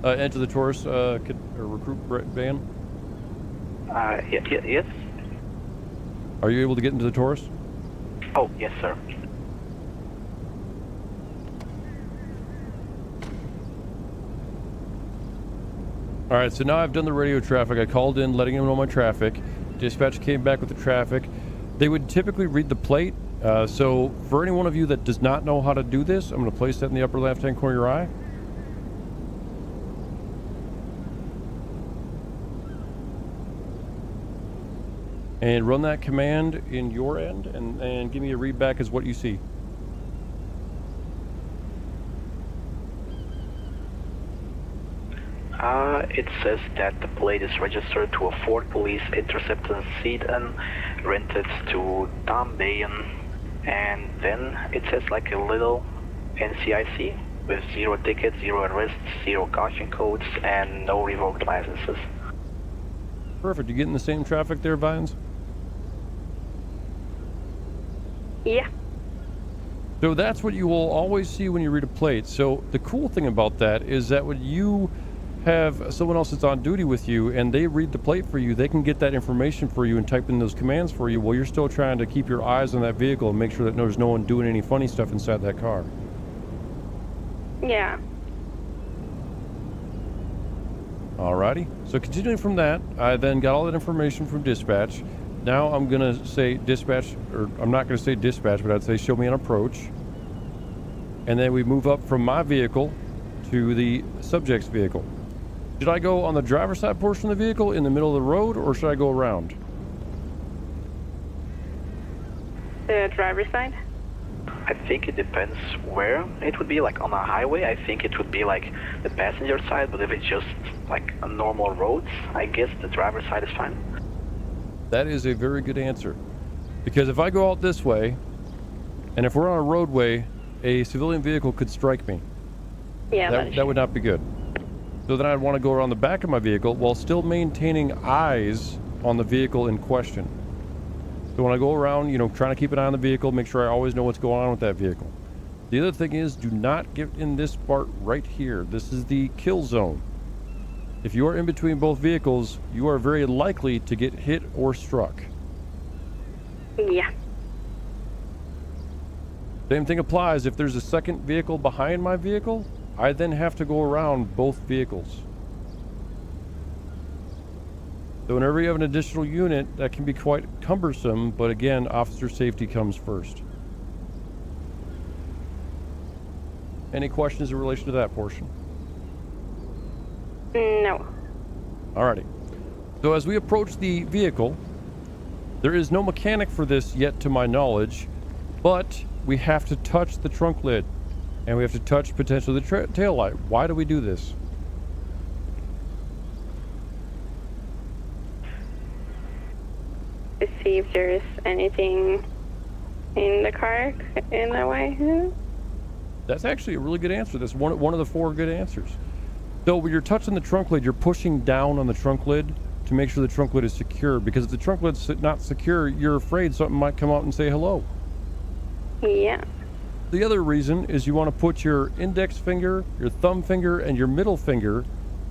Enter the Taurus, recruit Bayan. Yes. Are you able to get into the Taurus? Oh, yes, sir. All right, so now I've done the radio traffic. I called in, letting them know my traffic. Dispatch came back with the traffic. They would typically read the plate. So for any one of you that does not know how to do this, I'm going to place that in the upper left-hand corner of your eye. And run that command in your end and give me a read back as what you see. It says that the plate is registered to a Ford Police Interceptor sedan, rented to Tom Bayan, and then it says like a little NCIC with 0 tickets, 0 arrests, 0 caution codes, and no revoked licenses. Perfect. You getting the same traffic there, Vines? Yeah. So that's what you will always see when you read a plate. So the cool thing about that is that when you have someone else that's on duty with you and they read the plate for you, they can get that information for you and type in those commands for you while you're still trying to keep your eyes on that vehicle and make sure that there's no one doing any funny stuff inside that car. Yeah. Alrighty. So continuing from that, I then got all that information from dispatch. Now I'm going to say dispatch, or I'm not going to say dispatch, but I'd say show me an approach. And then we move up from my vehicle to the subject's vehicle. Should I go on the driver's side portion of the vehicle in the middle of the road, or should I go around? The driver's side? I think it depends where it would be. Like on a highway, I think it would be like the passenger side, but if it's just like a normal road, I guess the driver's side is fine. That is a very good answer. Because if I go out this way, and if we're on a roadway, a civilian vehicle could strike me. Yeah, that would not be good. So then I'd want to go around the back of my vehicle while still maintaining eyes on the vehicle in question. So when I go around, trying to keep an eye on the vehicle, make sure I always know what's going on with that vehicle. The other thing is, do not get in this part right here. This is the kill zone. If you are in between both vehicles, you are very likely to get hit or struck. Yeah. Same thing applies if there's a second vehicle behind my vehicle. I then have to go around both vehicles. So whenever you have an additional unit, that can be quite cumbersome, but again, officer safety comes first. Any questions in relation to that portion? No. Alrighty. So as we approach the vehicle, there is no mechanic for this yet to my knowledge, but we have to touch the trunk lid. And we have to touch potentially the tail light. Why do we do this? To see if there's anything in the car in that way. That's actually a really good answer. That's one of the 4 good answers. So when you're touching the trunk lid, you're pushing down on the trunk lid to make sure the trunk lid is secure. Because if the trunk lid's not secure, you're afraid something might come out and say hello. Yeah. The other reason is you want to put your index finger, your thumb finger, and your middle finger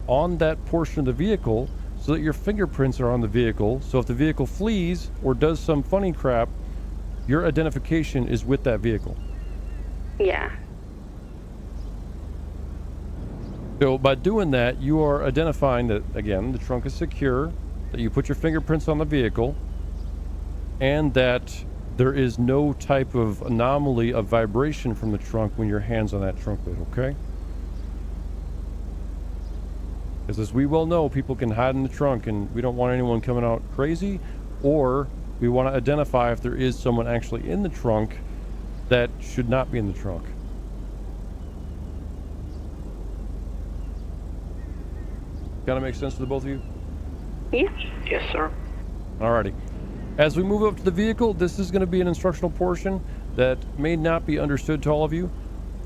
on that portion of the vehicle so that your fingerprints are on the vehicle. So if the vehicle flees or does some funny crap, your identification is with that vehicle. Yeah. So by doing that, you are identifying that, again, the trunk is secure, that you put your fingerprints on the vehicle, and that there is no type of anomaly of vibration from the trunk when your hand's on that trunk lid, okay? Because as we well know, people can hide in the trunk, and we don't want anyone coming out crazy, or we want to identify if there is someone actually in the trunk that should not be in the trunk. Kind of makes sense to the both of you? Yes. Yes, sir. Alrighty. As we move up to the vehicle, this is going to be an instructional portion that may not be understood to all of you.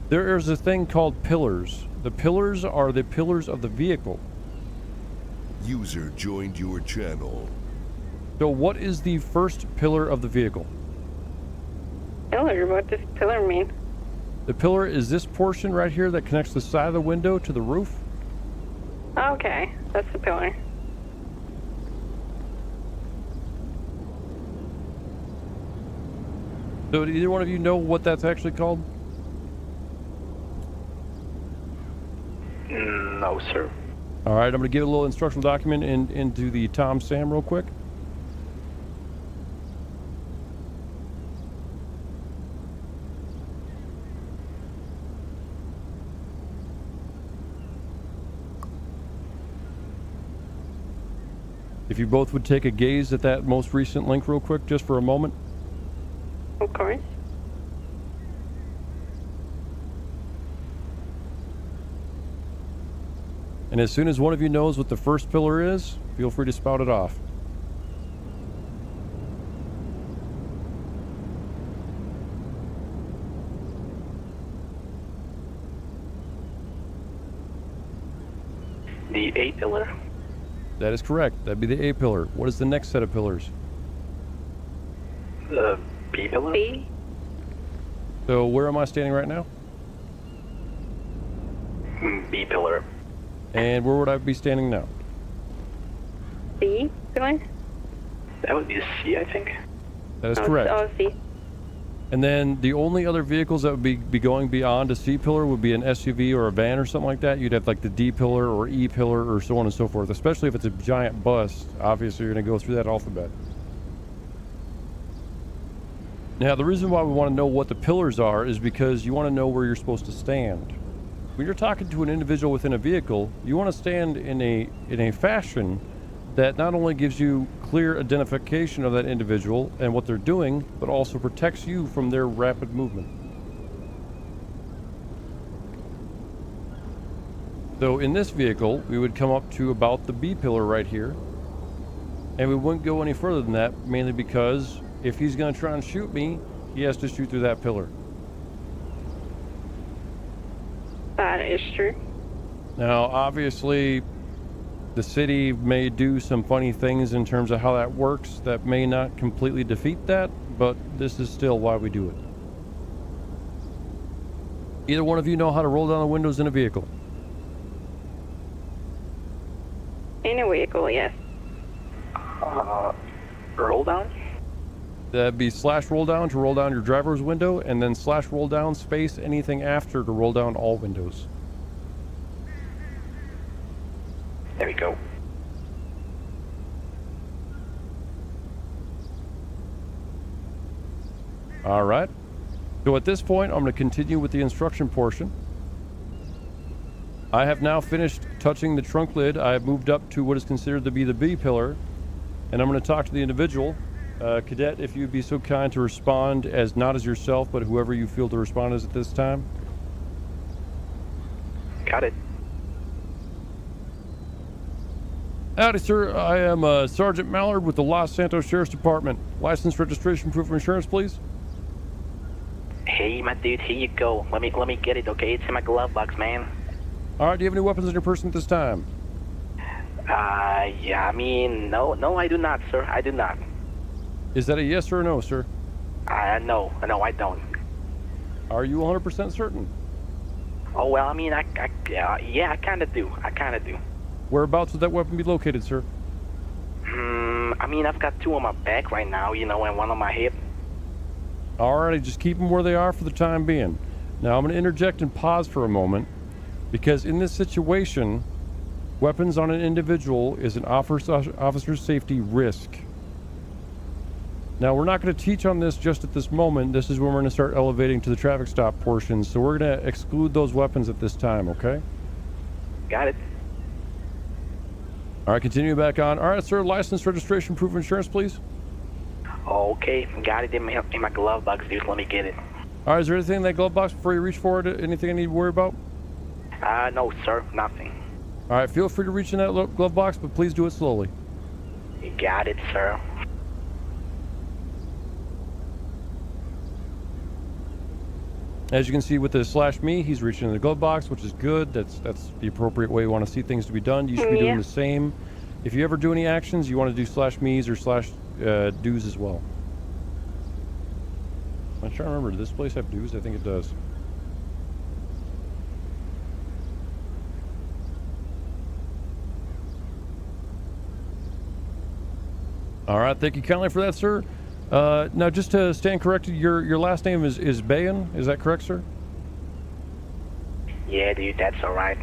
There is a thing called pillars. The pillars are the pillars of the vehicle. User joined your channel. So what is the first pillar of the vehicle? Pillar? What does pillar mean? The pillar is this portion right here that connects the side of the window to the roof. Okay, that's the pillar. So do either one of you know what that's actually called? No, sir. All right, I'm going to give a little instructional document into the Tom Sam real quick. If you both would take a gaze at that most recent link real quick, just for a moment. Of course. And as soon as one of you knows what the first pillar is, feel free to spout it off. The A pillar? That is correct. That'd be the A pillar. What is the next set of pillars? The B pillar? B. So where am I standing right now? B pillar. And where would I be standing now? C pillar? That would be a C, I think. That is correct. Oh, C. And then the only other vehicles that would be going beyond a C pillar would be an SUV or a van or something like that. You'd have like the D pillar or E pillar or so on and so forth. Especially if it's a giant bus, obviously you're going to go through that alphabet. Now, the reason why we want to know what the pillars are is because you want to know where you're supposed to stand. When you're talking to an individual within a vehicle, you want to stand in a fashion that not only gives you clear identification of that individual and what they're doing, but also protects you from their rapid movement. So in this vehicle, we would come up to about the B pillar right here, and we wouldn't go any further than that, mainly because if he's going to try and shoot me, he has to shoot through that pillar. That is true. Now, obviously, the city may do some funny things in terms of how that works that may not completely defeat that, but this is still why we do it. Either one of you know how to roll down the windows in a vehicle? In a vehicle, yes. Roll down? That'd be slash roll down to roll down your driver's window, and then slash roll down space anything after to roll down all windows. There we go. All right. So at this point, I'm going to continue with the instruction portion. I have now finished touching the trunk lid. I have moved up to what is considered to be the B pillar, and I'm going to talk to the individual. Cadet, if you'd be so kind to respond as not as yourself, but whoever you feel to respond as at this time. Got it. Howdy, sir. I am Sergeant Mallard with the Los Santos Sheriff's Department. License, registration, proof of insurance, please. Hey, my dude, here you go. Let me get it, okay? It's in my glove box, man. All right. Do you have any weapons on your person at this time? Yeah. I mean, no, I do not, sir. I do not. Is that a yes or a no, sir? No, I don't. Are you 100% certain? Oh well, I mean, yeah, I kind of do. Whereabouts would that weapon be located, sir? I mean, I've got two on my back right now, you know, and one on my hip. Alrighty, just keep them where they are for the time being. Now, I'm going to interject and pause for a moment, because in this situation, weapons on an individual is an officer's safety risk. Now, we're not going to teach on this just at this moment. This is when we're going to start elevating to the traffic stop portion. So we're going to exclude those weapons at this time, okay? Got it. All right, continue back on. All right, sir, license, registration, proof of insurance, please. Okay, got it in my glove box, dude. Let me get it. All right, is there anything in that glove box before you reach for it? Anything I need to worry about? No, sir, nothing. All right, feel free to reach in that glove box, but please do it slowly. You got it, sir. As you can see with the /me, he's reaching in the glove box, which is good. That's the appropriate way you want to see things to be done. You should be doing the same. If you ever do any actions, you want to do /me's or /do's as well. I'm trying to remember, does this place have do's? I think it does. All right, thank you kindly for that, sir. Now, just to stand corrected, your last name is Bayan. Is that correct, sir? Yeah, dude, that's all right.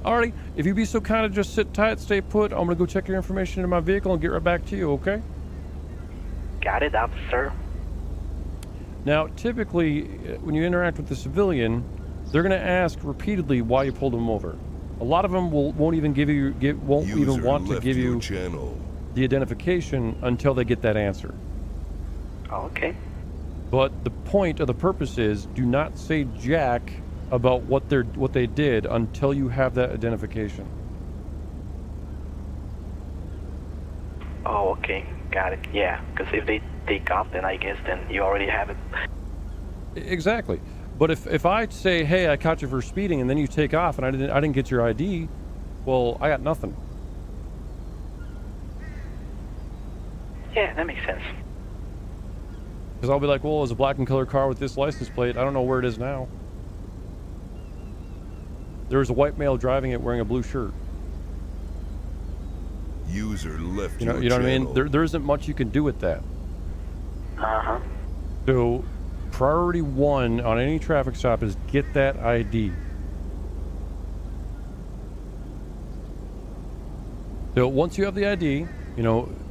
Alrighty, if you'd be so kind of just sit tight, stay put. I'm gonna go check your information in my vehicle and get right back to you, okay? Got it, officer. Now, typically, when you interact with the civilian, they're gonna ask repeatedly why you pulled them over. A lot of them won't even want to give you the identification until they get that answer. Okay. But the point of the purpose is, do not say jack about what they did until you have that identification. Oh, okay, got it. Yeah, because if they take off, then I guess then you already have it. Exactly. But if I say, hey, I caught you for speeding, and then you take off and I didn't get your ID, well, I got nothing. Yeah, that makes sense. Because I'll be like, well, it was a black and color car with this license plate. I don't know where it is now. There was a white male driving it wearing a blue shirt. User left you know what I mean? There isn't much you can do with that. Uh-huh. So priority one on any traffic stop is get that ID. So once you have the ID,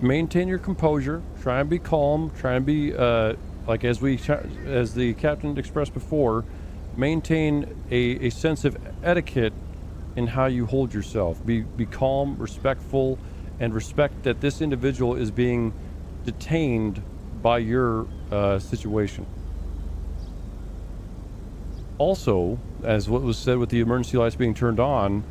maintain your composure, try and be calm, try and be, like as the captain expressed before, maintain a sense of etiquette in how you hold yourself. Be calm, respectful, and respect that this individual is being detained by your situation. Also, as what was said with the emergency lights being turned on,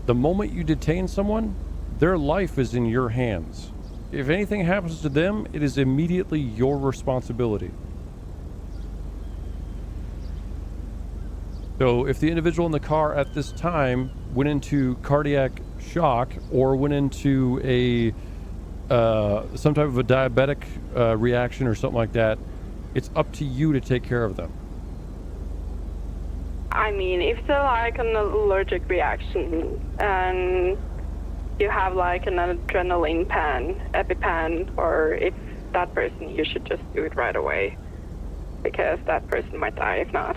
the moment you detain someone, their life is in your hands. If anything happens to them, it is immediately your responsibility. So if the individual in the car at this time went into cardiac shock or went into a some type of a diabetic reaction or something like that, it's up to you to take care of them. I mean, if they're like an allergic reaction and you have like an adrenaline EpiPen, or if that person, you should just do it right away, because that person might die if not.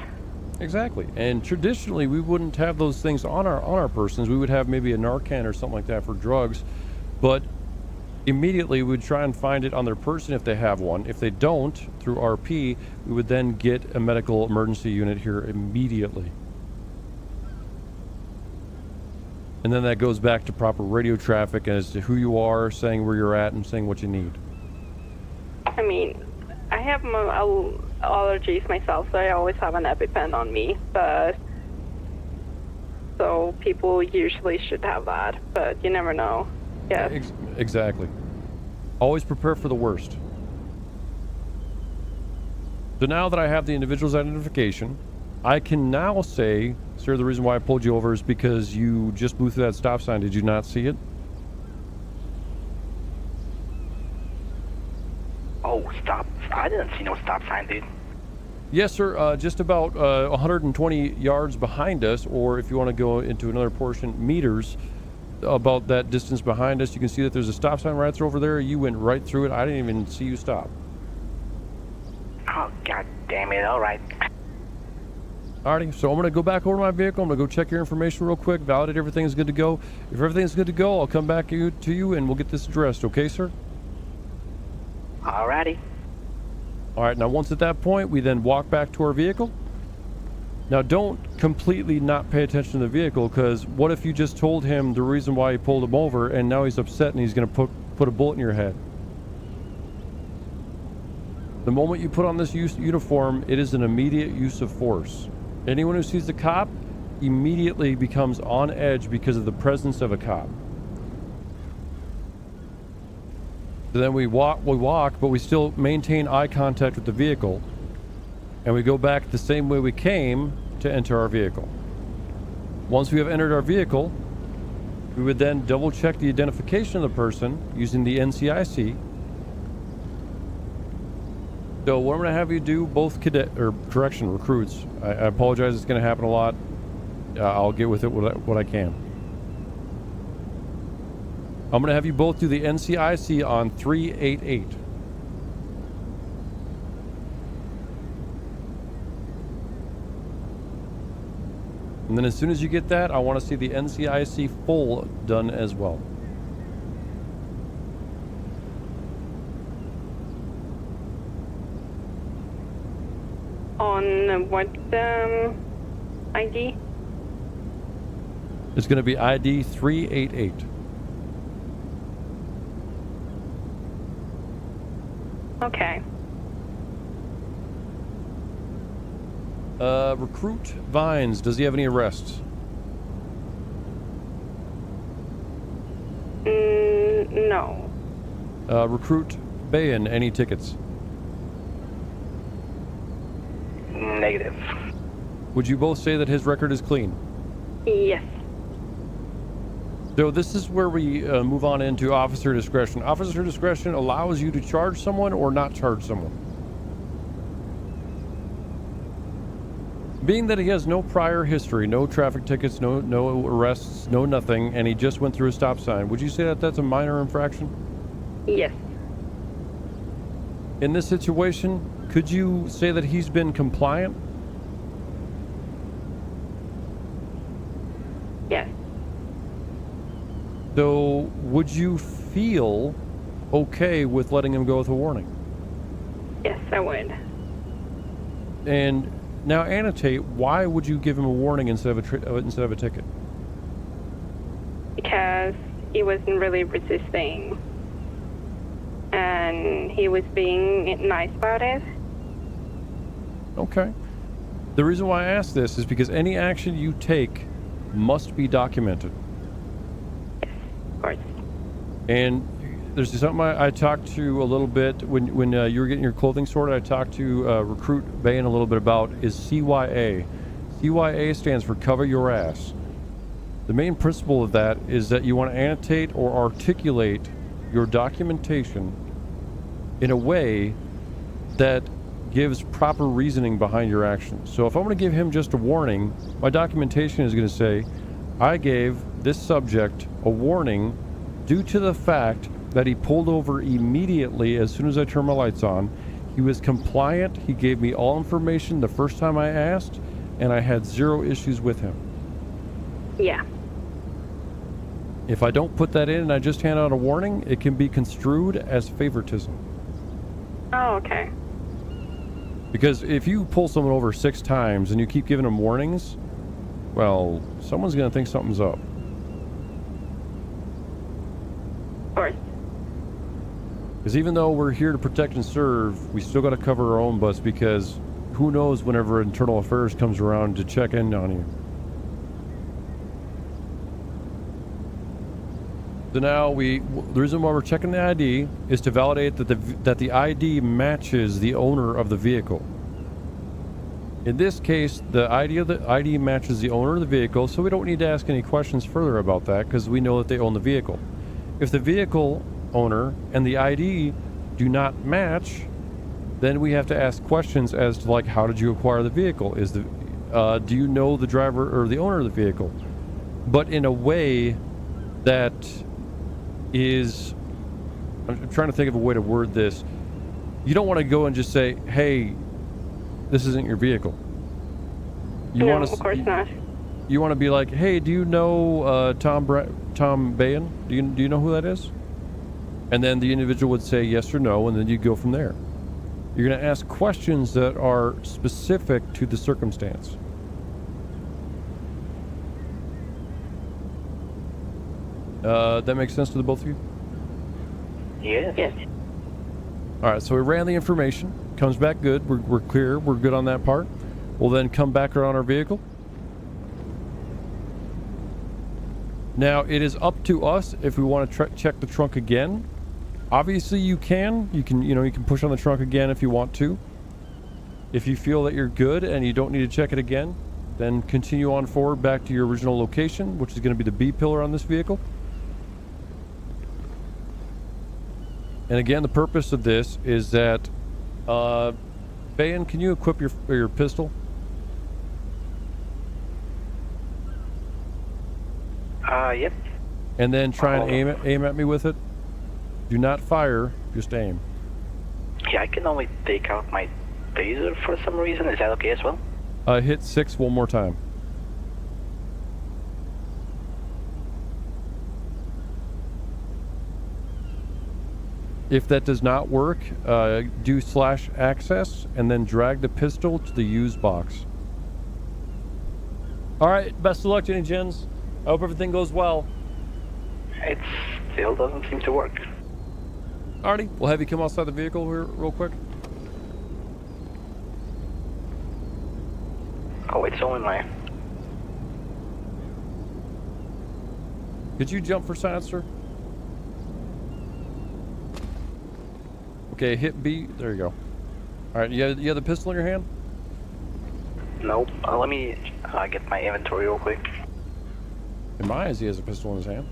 Exactly. And traditionally, we wouldn't have those things on our persons. We would have maybe a Narcan or something like that for drugs, but immediately we would try and find it on their person if they have one. If they don't, through RP, we would then get a medical emergency unit here immediately. And then that goes back to proper radio traffic as to who you are, saying where you're at, and saying what you need. I mean, I have my allergies myself, so I always have an EpiPen on me, but so people usually should have that, but you never know. Yeah. Exactly. Always prepare for the worst. So now that I have the individual's identification, I can now say, sir, the reason why I pulled you over is because you just blew through that stop sign. Did you not see it? Oh, stop. I didn't see no stop sign, dude. Yes, sir. Just about 120 yards behind us, or if you want to go into another portion, meters, about that distance behind us, you can see that there's a stop sign right over there. You went right through it. I didn't even see you stop. Oh, god damn it. All right. Alrighty, so I'm going to go back over to my vehicle. I'm going to go check your information real quick, validate everything is good to go. If everything's good to go, I'll come back to you and we'll get this addressed. Okay, sir? Alrighty. All right, now once at that point, we then walk back to our vehicle. Now don't completely not pay attention to the vehicle, because what if you just told him the reason why you pulled him over and now he's upset and he's going to put a bullet in your head? The moment you put on this uniform, it is an immediate use of force. Anyone who sees the cop immediately becomes on edge because of the presence of a cop. So then we walk, but we still maintain eye contact with the vehicle, and we go back the same way we came to enter our vehicle. Once we have entered our vehicle, we would then double check the identification of the person using the NCIC. So what I'm going to have you do, both recruits. I apologize, it's going to happen a lot. I'll get with it what I can. I'm going to have you both do the NCIC on 388. And then as soon as you get that, I want to see the NCIC full done as well. On what ID? It's going to be ID 388. Okay. Recruit Vines, does he have any arrests? No. Recruit Bayan, any tickets? Negative. Would you both say that his record is clean? Yes. So this is where we move on into officer discretion. Officer discretion allows you to charge someone or not charge someone. Being that he has no prior history, no traffic tickets, no arrests, no nothing, and he just went through a stop sign, would you say that that's a minor infraction? Yes. In this situation, could you say that he's been compliant? Yes. So would you feel okay with letting him go with a warning? Yes, I would. And now annotate, why would you give him a warning instead of a ticket? Because he wasn't really resisting. And he was being nice about it. Okay. The reason why I ask this is because any action you take must be documented. Yes, of course. And there's something I talked to a little bit when you were getting your clothing sorted. I talked to Recruit Bayan a little bit about is CYA. CYA stands for Cover Your Ass. The main principle of that is that you want to annotate or articulate your documentation in a way that gives proper reasoning behind your actions. So if I'm going to give him just a warning, my documentation is going to say, I gave this subject a warning due to the fact that he pulled over immediately as soon as I turned my lights on. He was compliant. He gave me all information the first time I asked, and I had zero issues with him. Yeah. If I don't put that in and I just hand out a warning, it can be construed as favoritism. Oh, okay. Because if you pull someone over 6 times and you keep giving them warnings, well, someone's going to think something's up. Of course. Because even though we're here to protect and serve, we still got to cover our own butts, because who knows whenever Internal Affairs comes around to check in on you. So now the reason why we're checking the ID is to validate that the ID matches the owner of the vehicle. In this case, the ID matches the owner of the vehicle, so we don't need to ask any questions further about that because we know that they own the vehicle. If the vehicle owner and the ID do not match, then we have to ask questions as to, like, how did you acquire the vehicle? Do you know the driver or the owner of the vehicle? But in a way that is, I'm trying to think of a way to word this. You don't want to go and just say, hey, this isn't your vehicle. No, of course not. You want to be like, hey, do you know Tom Bayan? Do you know who that is? And then the individual would say yes or no, and then you go from there. You're going to ask questions that are specific to the circumstance. That makes sense to the both of you? Yes. Yes. All right, so we ran the information. Comes back good. We're clear. We're good on that part. We'll then come back around our vehicle. Now, it is up to us if we want to check the trunk again. Obviously, you can. You can push on the trunk again if you want to. If you feel that you're good and you don't need to check it again, then continue on forward back to your original location, which is going to be the B pillar on this vehicle. And again, the purpose of this is that, Bayan, can you equip your pistol? Yep. And then try and aim at me with it. Do not fire, just aim. Yeah, I can only take out my taser for some reason. Is that okay as well? Hit 6 one more time. If that does not work, do /access and then drag the pistol to the use box. All right, best of luck, Jenny Jens. I hope everything goes well. It still doesn't seem to work. Alrighty, we'll have you come outside the vehicle here real quick. Oh, it's only my... Could you jump for silencer? Okay, hit B. There you go. Alright, you have the pistol in your hand? Nope. Let me get my inventory real quick. In my eyes, he has a pistol in his hand.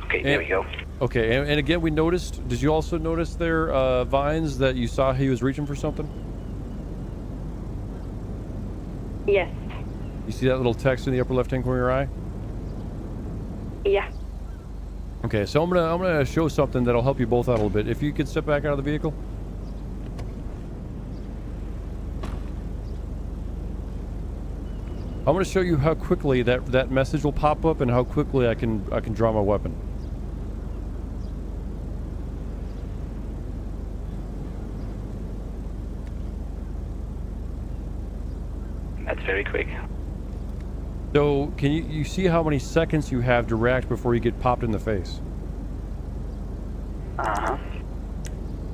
Okay, there we go. Okay, and again, we noticed, did you also notice there vines that you saw he was reaching for something? Yes. You see that little text in the upper left-hand corner of your eye? Yeah. Okay, so I'm gonna show something that'll help you both out a little bit. If you could step back out of the vehicle. I'm gonna show you how quickly that message will pop up and how quickly I can draw my weapon. That's very quick. So, can you see how many seconds you have to react before you get popped in the face? Uh-huh.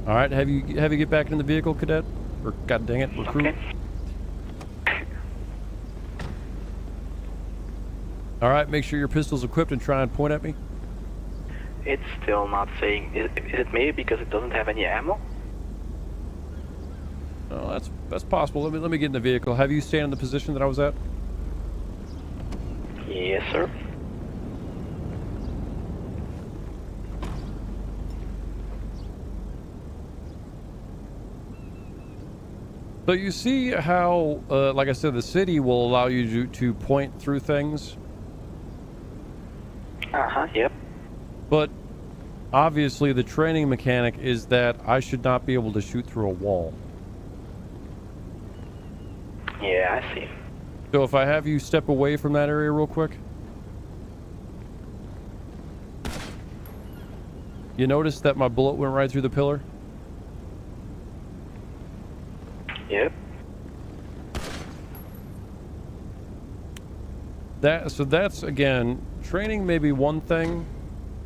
All right, have you get back in the vehicle, cadet? Or god dang it, recruit. Okay. All right, make sure your pistol's equipped and try and point at me. It's still not saying... Is it maybe because it doesn't have any ammo? Oh, that's possible. Let me get in the vehicle. Have you stand in the position that I was at? Yes, sir. So you see how, like I said, the city will allow you to point through things? Uh-huh, yep. But obviously the training mechanic is that I should not be able to shoot through a wall. Yeah, I see. So if I have you step away from that area real quick. You notice that my bullet went right through the pillar? Yep. So that's, again, training may be one thing,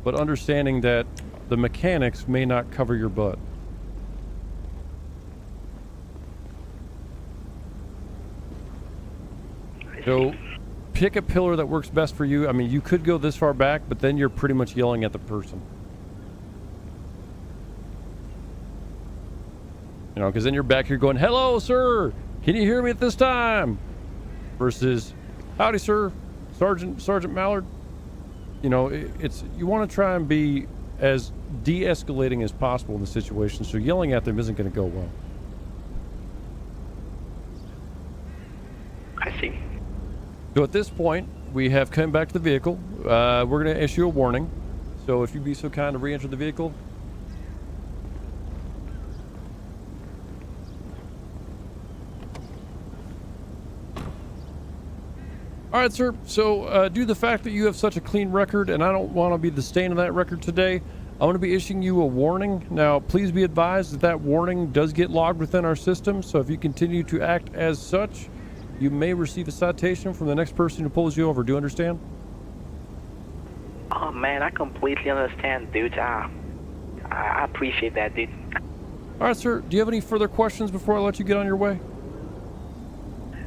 but understanding that the mechanics may not cover your butt. So pick a pillar that works best for you. I mean, you could go this far back, but then you're pretty much yelling at the person. You know, because then you're back here going, "Hello, sir. Can you hear me at this time?" Versus, "Howdy, sir. Sergeant Mallard." You know, it's you want to try and be as de-escalating as possible in the situation, so yelling at them isn't going to go well. I see. So at this point, we have come back to the vehicle. We're going to issue a warning. So if you'd be so kind to re-enter the vehicle. All right, sir. So due to the fact that you have such a clean record, and I don't want to be the stain of that record today, I'm going to be issuing you a warning. Now, please be advised that that warning does get logged within our system, so if you continue to act as such, you may receive a citation from the next person who pulls you over. Do you understand? Oh man, I completely understand, dude. I appreciate that, dude. All right, sir. Do you have any further questions before I let you get on your way?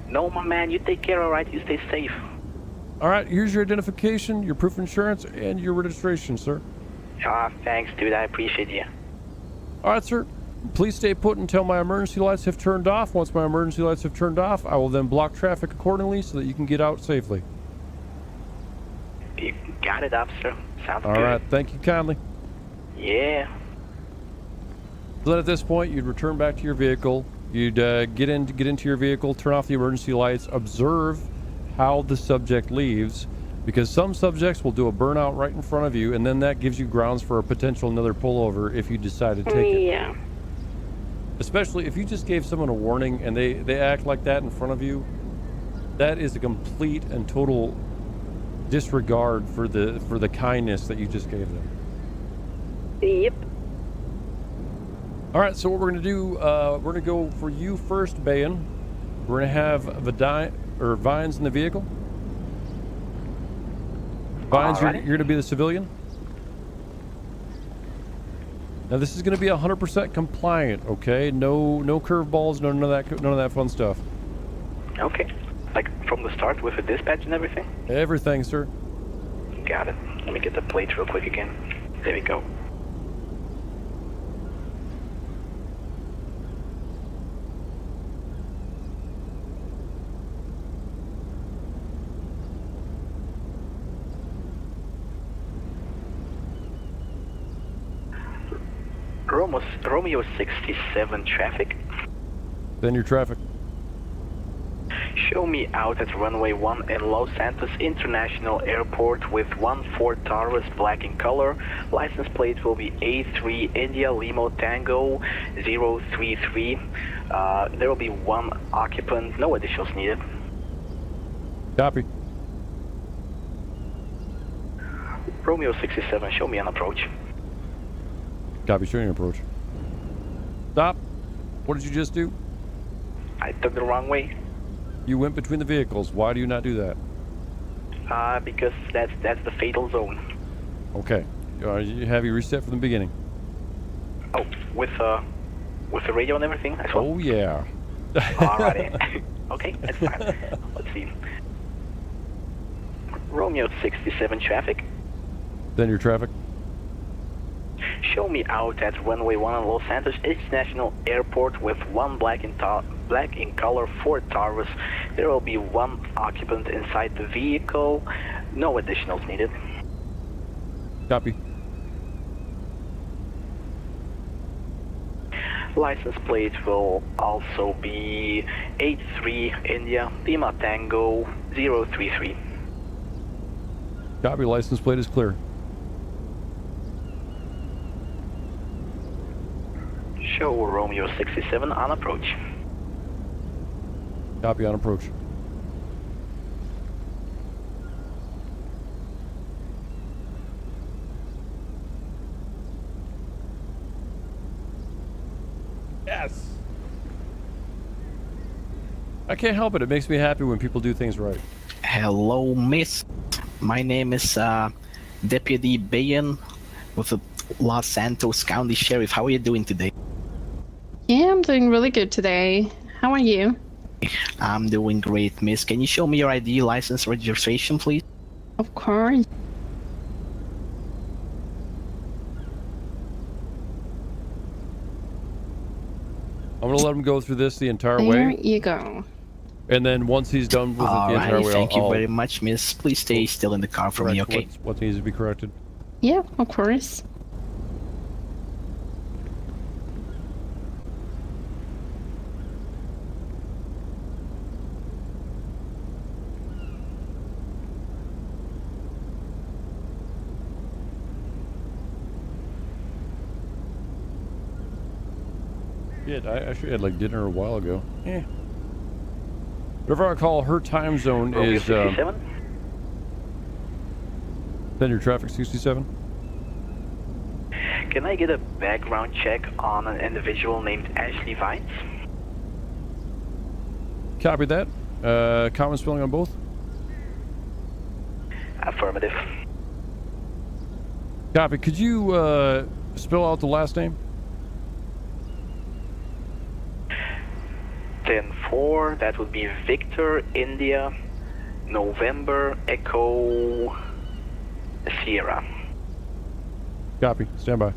No, my man, you take care, alright? You stay safe. All right, here's your identification, your proof of insurance, and your registration, sir. Ah, thanks, dude. I appreciate you. All right, sir. Please stay put until my emergency lights have turned off. Once my emergency lights have turned off, I will then block traffic accordingly so that you can get out safely. You got it, officer. Sounds good. All right, thank you kindly. Yeah. So then at this point, you'd return back to your vehicle. You'd get into your vehicle, turn off the emergency lights, observe how the subject leaves, because some subjects will do a burnout right in front of you, and then that gives you grounds for a potential another pullover if you decide to take it. Yeah. Especially if you just gave someone a warning and they act like that in front of you, that is a complete and total disregard for the kindness that you just gave them. Yep. All right, so what we're going to do, we're going to go for you first, Bayan. We're going to have Vines in the vehicle. Vines, you're going to be the civilian. Now this is going to be 100% compliant, okay? No curveballs, none of that fun stuff. Okay. Like from the start with the dispatch and everything? Everything, sir. Got it. Let me get the plates real quick again. There we go. Romeo 67 traffic. Then your traffic. Show me out at runway 1 in Los Santos International Airport with 14 Taurus, black in color. License plate will be A3 India Limo Tango 033. There will be one occupant, no additionals needed. Copy. Romeo 67, show me an approach. Copy, showing your approach. Stop. What did you just do? I took the wrong way. You went between the vehicles. Why do you not do that? Because that's the fatal zone. Okay. Have you reset from the beginning? Oh, with the radio and everything as well? Oh, yeah. Alrighty. Okay, that's fine. Let's see. Romeo 67 traffic. Then your traffic. Show me out at runway 1 in Los Santos International Airport with one black in color Ford Taurus. There will be one occupant inside the vehicle. No additionals needed. Copy. License plate will also be 83 India Lima Tango 033. Copy. License plate is clear. Show Romeo 67 on approach. Copy on approach. Yes. I can't help it. It makes me happy when people do things right. Hello, miss. My name is Deputy Bayan with the Los Santos County Sheriff. How are you doing today? Yeah, I'm doing really good today. How are you? I'm doing great, miss. Can you show me your ID, license, registration, please? Of course. I'm gonna let him go through this the entire There way, you go. and then once he's done with it the entire Alrighty, way, thank you I'll very much, miss. Please stay still in the car for me, correct okay? what needs to be corrected. Yeah, of course. Yeah, I actually had like dinner a while ago. Yeah. Whatever I call her time zone Romeo is 67. then your traffic 67. Can I get a background check on an individual named Ashley Vines? Copy that. Common spelling on both. Affirmative. Copy. Could you spell out the last name? 10-4, that would be Victor, India, November, Echo, Sierra. Copy. Stand by.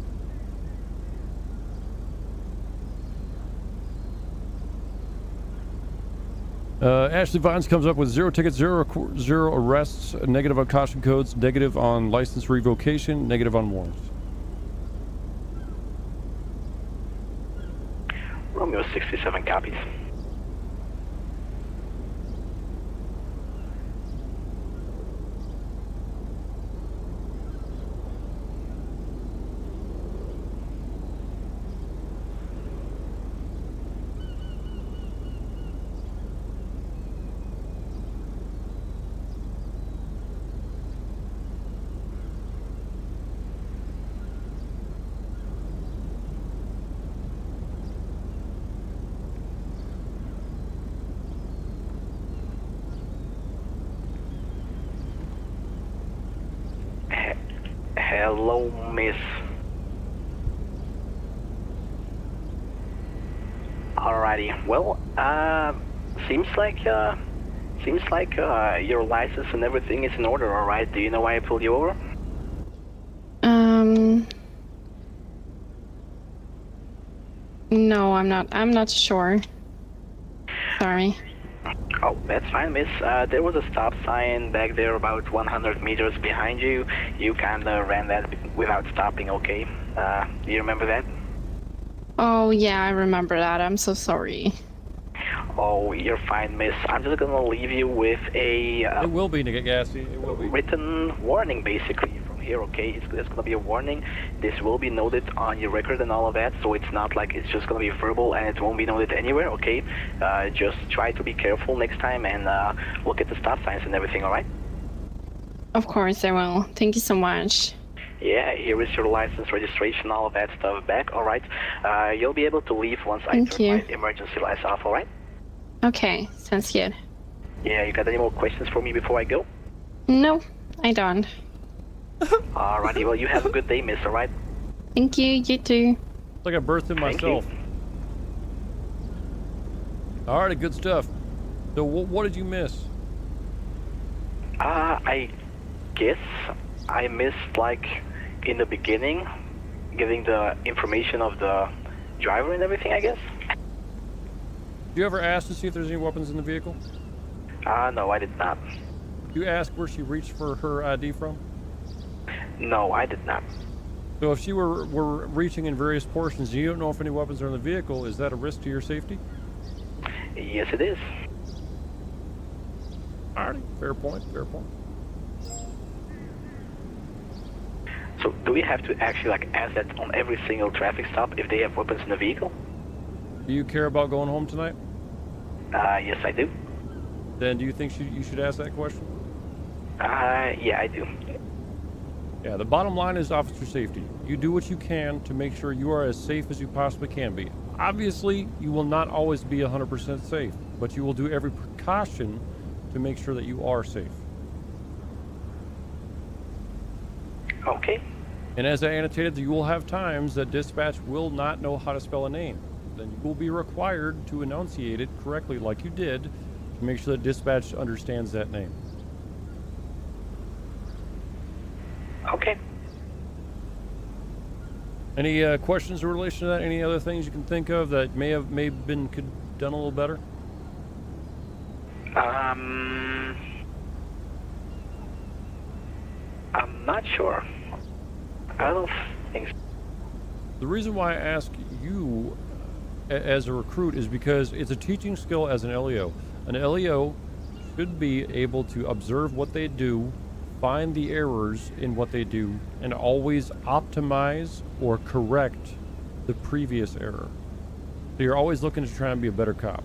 Ashley Vines comes up with 0 tickets, 0 arrests, negative on caution codes, negative on license revocation, negative on warrants. Romeo 67 copies. Hello, miss. Alrighty. Well, seems like your license and everything is in order. All right. Do you know why I pulled you over? No, I'm not sure. Sorry. Oh, that's fine, miss. There was a stop sign back there about 100 meters behind you. You kinda ran that without stopping, okay? Do you remember that? Oh, yeah, I remember that. I'm so sorry. Oh, you're fine, miss. I'm just gonna leave you with a It will be, Nick Gassy. It will be. written warning, basically, from here, okay? It's gonna be a warning. This will be noted on your record and all of that, so it's not like it's just gonna be verbal and it won't be noted anywhere, okay? Just try to be careful next time and look at the stop signs and everything, alright? Of course I will. Thank you so much. Yeah, here is your license, registration, all of that stuff back, alright? You'll be able to leave once I Thank turn you. my emergency lights off, alright? Okay, sounds good. Yeah, you got any more questions for me before I go? No, I don't. Alrighty, well, you have a good day, miss, alright? Thank you, you too. It's like I birthed him Thank myself. Alrighty, good stuff. So what did you miss? I guess I missed, like, in the beginning, giving the information of the driver and everything, I guess? Did you ever ask to see if there's any weapons in the vehicle? No, I did not. Did you ask where she reached for her ID from? No, I did not. So if she were reaching in various portions, and you don't know if any weapons are in the vehicle, is that a risk to your safety? Yes, it is. Alrighty, fair point, fair point. So, do we have to actually, like, ask that on every single traffic stop if they have weapons in the vehicle? Do you care about going home tonight? Yes, I do. Then do you think you should ask that question? Yeah, I do. Yeah, the bottom line is officer safety. You do what you can to make sure you are as safe as you possibly can be. Obviously, you will not always be 100% safe, but you will do every precaution to make sure that you are safe. Okay. And as I annotated, you will have times that dispatch will not know how to spell a name. Then you will be required to enunciate it correctly like you did to make sure that dispatch understands that name. Okay. Any questions in relation to that? Any other things you can think of that may have been done a little better? I'm not sure. I don't think so. The reason why I ask you as a recruit is because it's a teaching skill as an LEO. An LEO should be able to observe what they do, find the errors in what they do, and always optimize or correct the previous error. So you're always looking to try and be a better cop.